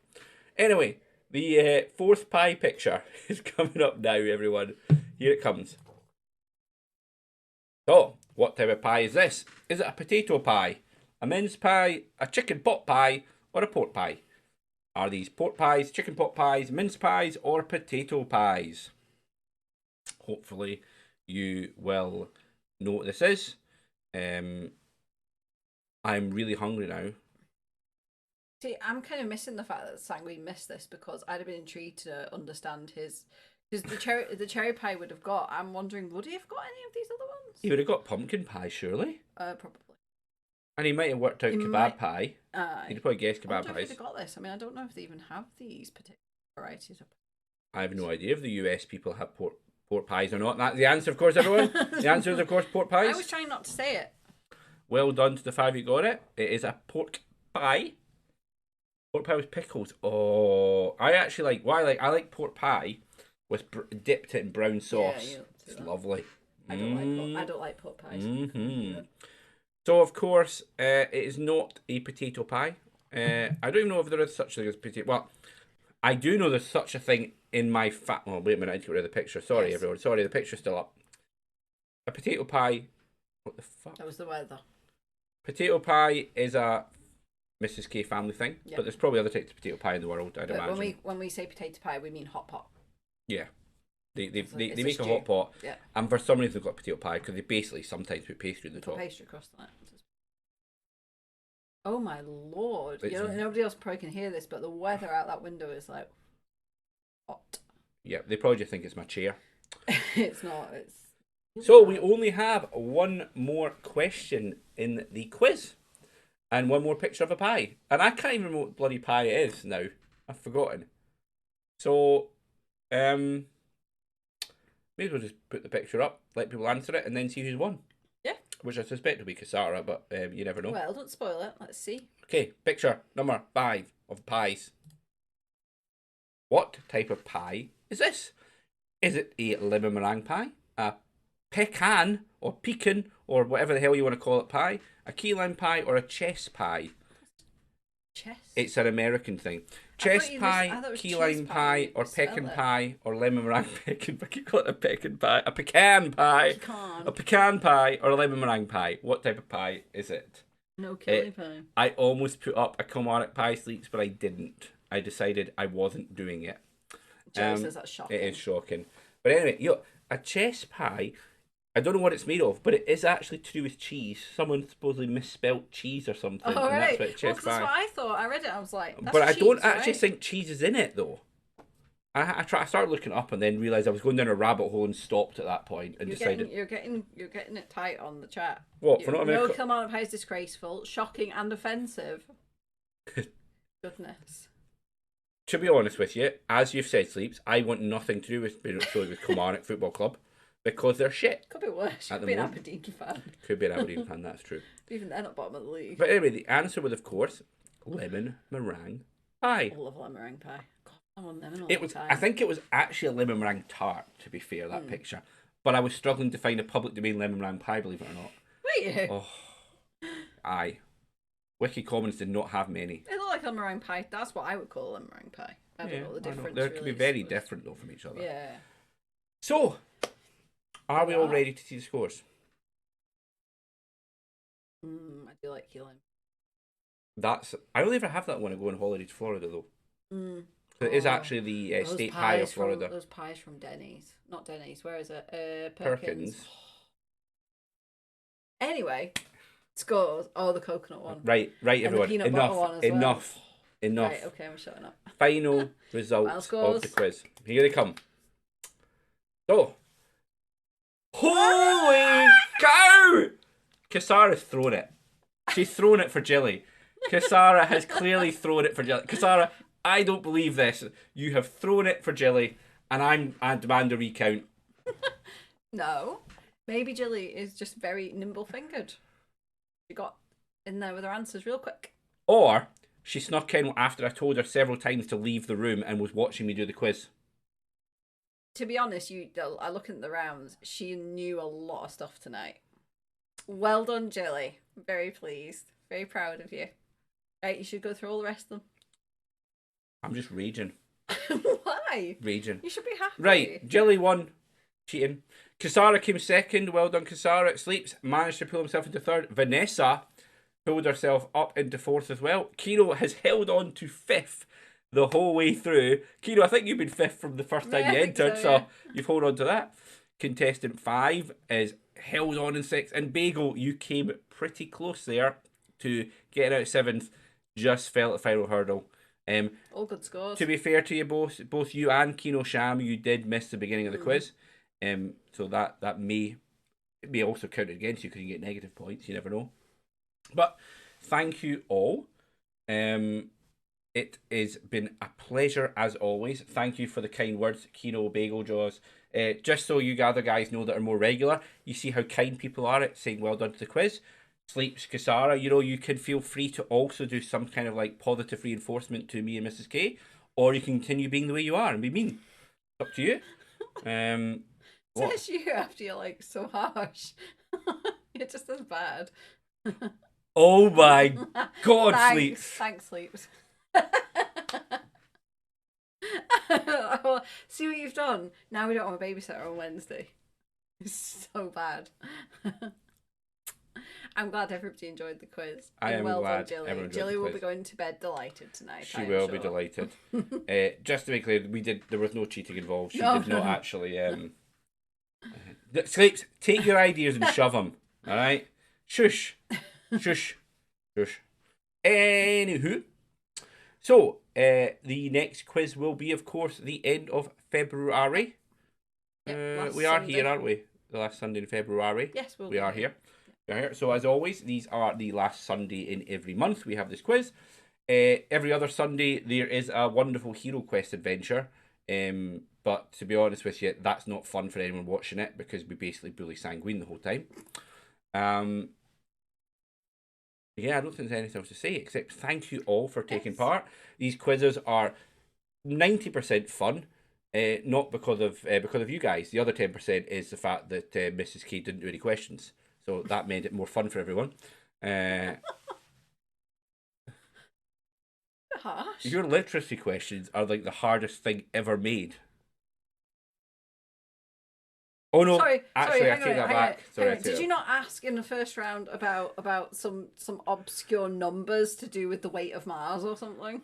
Anyway, the fourth pie picture is coming up now, everyone. Here it comes. So, what type of pie is this? Is it a potato pie, a mince pie, a chicken pot pie, or a pork pie? Are these pork pies, chicken pot pies, mince pies, or potato pies? Hopefully you will know what this is. I'm really hungry now. See, I'm kind of missing the fact that Sanguine missed this, because I'd have been intrigued to understand his... Because the cherry pie would have got... I'm wondering, would he have got any of these other ones? He would have got pumpkin pie, surely. Probably. And he might have worked out kebab pie. He'd probably guessed kebab pies. I wonder if he'd have got this. I mean, I don't know if they even have these particular varieties of pies. I have no idea if the US people have pork pies or not. That's the answer, of course, everyone. The answer is, of course, pork pies. I was trying not to say it. Well done to the 5 who got it. It is a pork pie. Pork pie with pickles. Oh, I actually like. I like pork pie with dipped it in brown sauce. Yeah, it's lovely. I don't like pork pies. Mm-hmm. So, of course, it is not a potato pie. I don't even know if there is such a thing as potato. Well, I do know there's such a thing in my Oh, wait a minute, I need to get rid of the picture. Sorry, everyone. Sorry, the picture's still up. A potato pie. What the fuck? That was the weather. Potato pie is a Mrs. K family thing, but there's probably other types of potato pie in the world, I'd imagine. When we say potato pie, we mean hot pot. Yeah. They make a hot pot, and for some reason they've got potato pie because they basically sometimes put pastry at the top. Pastry crust on it. Oh my lord! Nobody else probably can hear this, but the weather out that window is like hot. Yeah, they probably just think it's my chair. It's not. So we only have one more question in the quiz, and one more picture of a pie, and I can't even remember what bloody pie it is now. I've forgotten. So, May as well just put the picture up, let people answer it, and then see who's won. Yeah. Which I suspect will be Kasara, but you never know. Well, don't spoil it. Let's see. Okay, picture number 5 of pies. What type of pie is this? Is it a lemon meringue pie, a pecan or pecan or whatever the hell you want to call it pie, a key lime pie, or a chess pie? Chess? It's an American thing. Chess pie, key lime pie, or pecan pie, or lemon meringue pecan. I keep calling it a pecan pie. A pecan pie. A pecan pie, or a lemon meringue pie. What type of pie is it? No Killie pie. I almost put up a Kilmarnock pie, Sleeps, but I didn't. I decided I wasn't doing it. Joe says that's shocking. It is shocking. But anyway, a chess pie, I don't know what it's made of, but it is actually to do with cheese. Someone supposedly misspelt cheese or something. Oh, and right. That's what chess pie. That's what I thought. I read it, I was like, that's but I cheese, don't actually right? think cheese is in it, though. I started looking up and then realised I was going down a rabbit hole and stopped at that point and decided... You're getting it tight on the chat. What? For not no Kilmarnock pie is disgraceful, shocking and offensive. Goodness. To be honest with you, as you've said, Sleeps, I want nothing to do with being affiliated with Kilmarnock Football Club because they're shit. Could be worse. Could be an Aberdeen fan. Could be an Aberdeen fan, that's true. Even they're not bottom of the league. But anyway, the answer was, of course, lemon meringue pie. I love lemon meringue pie. God, I want lemon all It the was. time. I think it was actually a lemon meringue tart, to be fair, that picture. But I was struggling to find a public domain lemon meringue pie, believe it or not. Were you? Oh, aye. Wiki Commons did not have many. It looked like lemon meringue pie. That's what I would call a lemon meringue pie. I don't know the difference. They could be very different, though, from each other. Yeah. So, are we all ready to see the scores? I do like Killie. I only ever have that when I go on holiday to Florida, though. It is actually the state pie of Florida. Those pies from Denny's. Not Denny's. Where is it? Perkins. Anyway, scores. Oh, the coconut one. Right, everyone. And the peanut butter one as enough. Right, okay, I'm shutting up. Final results of the quiz. Here they come. So, holy cow! Kasara's thrown it. She's thrown it for Jilly. Kasara has clearly thrown it for Jilly. Kasara, I don't believe this. You have thrown it for Jilly, and I demand a recount. No. Maybe Jilly is just very nimble-fingered. She got in there with her answers real quick. Or she snuck in after I told her several times to leave the room and was watching me do the quiz. To be honest, I look at the rounds. She knew a lot of stuff tonight. Well done, Jilly. Very pleased. Very proud of you. Right, you should go through all the rest of them. I'm just raging. Why? Raging. You should be happy. Right, Jilly won. Cheating. Kasara came second. Well done, Kasara. Sleeps managed to pull himself into third. Vanessa pulled herself up into fourth as well. Kiro has held on to fifth the whole way through. Kiro, I think you've been fifth from the first time you entered, so you've held on to that. Contestant 5 is held on in sixth. And Bagel, you came pretty close there to getting out seventh. Just fell at the final hurdle. All good scores. To be fair to you both you and Kino Sham, you did miss the beginning of the quiz. So that may be also counted against you because you get negative points. You never know. But thank you all. It has been a pleasure as always. Thank you for the kind words, Kino, Bagel Jaws. Just so you other guys know that are more regular, you see how kind people are at saying well done to the quiz. Sleeps, Kasara, you can feel free to also do some kind of like positive reinforcement to me and Mrs. K, or you can continue being the way you are and be mean. Up to you. Says you after you're like so harsh. You're just as bad. Oh my God, Sleeps. Thanks, Sleeps. See what you've done? Now we don't have a babysitter on Wednesday. It's so bad. I'm glad everybody enjoyed the quiz. I am well glad done, Jilly. everyone enjoyed Jilly the will quiz. be going to bed delighted tonight. She will be delighted. Just to be clear, there was no cheating involved. She did not actually. Sleeps, take your ideas and shove them. All right, shush, shush, shush. Anywho, so the next quiz will be, of course, the end of February. Yep, we are Sunday. here, aren't we? The last Sunday in February. Yes, we are here. So as always, these are the last Sunday in every month. We have this quiz. Every other Sunday there is a wonderful Hero Quest adventure. But to be honest with you, that's not fun for anyone watching it because we basically bully Sanguine the whole time. Yeah, I don't think there's anything else to say except thank you all for taking part. These quizzes are 90% fun. Not because of you guys. The other 10% is the fact that Mrs. K didn't do any questions, so that made it more fun for everyone. Harsh. Your literacy questions are like the hardest thing ever made. Oh no! Actually, I take that back. Sorry, Did you not ask in the first round about some obscure numbers to do with the weight of Mars or something?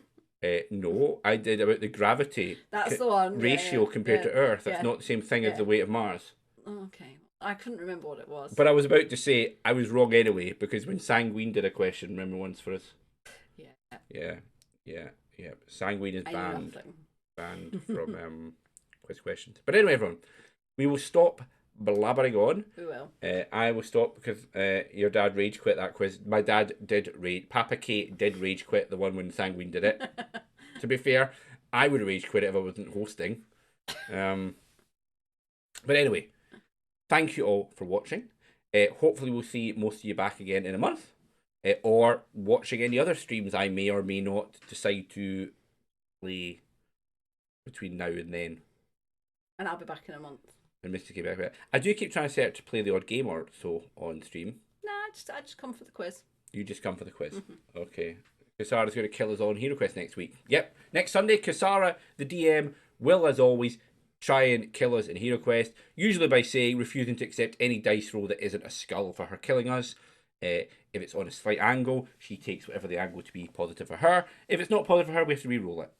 No, I did about the gravity. That's the one. Ratio compared to Earth. That's not the same thing as the weight of Mars. Okay, I couldn't remember what it was. But I was about to say I was wrong anyway because when Sanguine did a question, remember once for us? Yeah. Sanguine is banned from quiz questions. But anyway, everyone, we will stop blabbering on. We will. I will stop because your dad rage quit that quiz. My dad did rage. Papa Kate did rage quit the one when Sanguine did it. To be fair, I would rage quit it if I wasn't hosting. But anyway, thank you all for watching. Hopefully we'll see most of you back again in a month. Or watching any other streams I may or may not decide to play between now and then. And I'll be back in a month. And Mr. K back. I do keep trying to set to play the odd game or so on stream. Nah, I just come for the quiz. You just come for the quiz. Mm-hmm. Okay. Kasara's going to kill us all in Hero Quest next week. Yep. Next Sunday, Kasara, the DM, will, as always, try and kill us in Hero Quest. Usually by saying, refusing to accept any dice roll that isn't a skull for her killing us. If it's on a slight angle, she takes whatever the angle to be positive for her. If it's not positive for her, we have to re-roll it.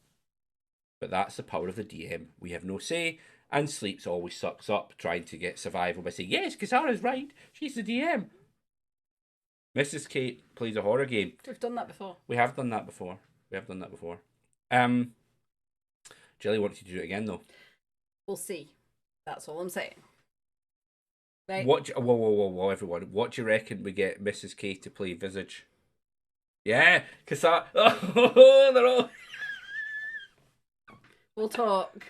But that's the power of the DM. We have no say. And Sleeps always sucks up trying to get survival by saying, yes, Kasara's right. She's the DM. Mrs. Kate plays a horror game. We've done that before. We have done that before. Jelly wants you to do it again, though. We'll see. That's all I'm saying. Right. Whoa, everyone. What do you reckon we get Mrs. K to play Visage? Yeah, Kasara. Oh, they're all... We'll talk.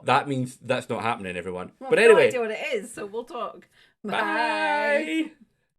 That means that's not happening, everyone. Well, but I have no anyway. idea what it is, so we'll talk. Bye.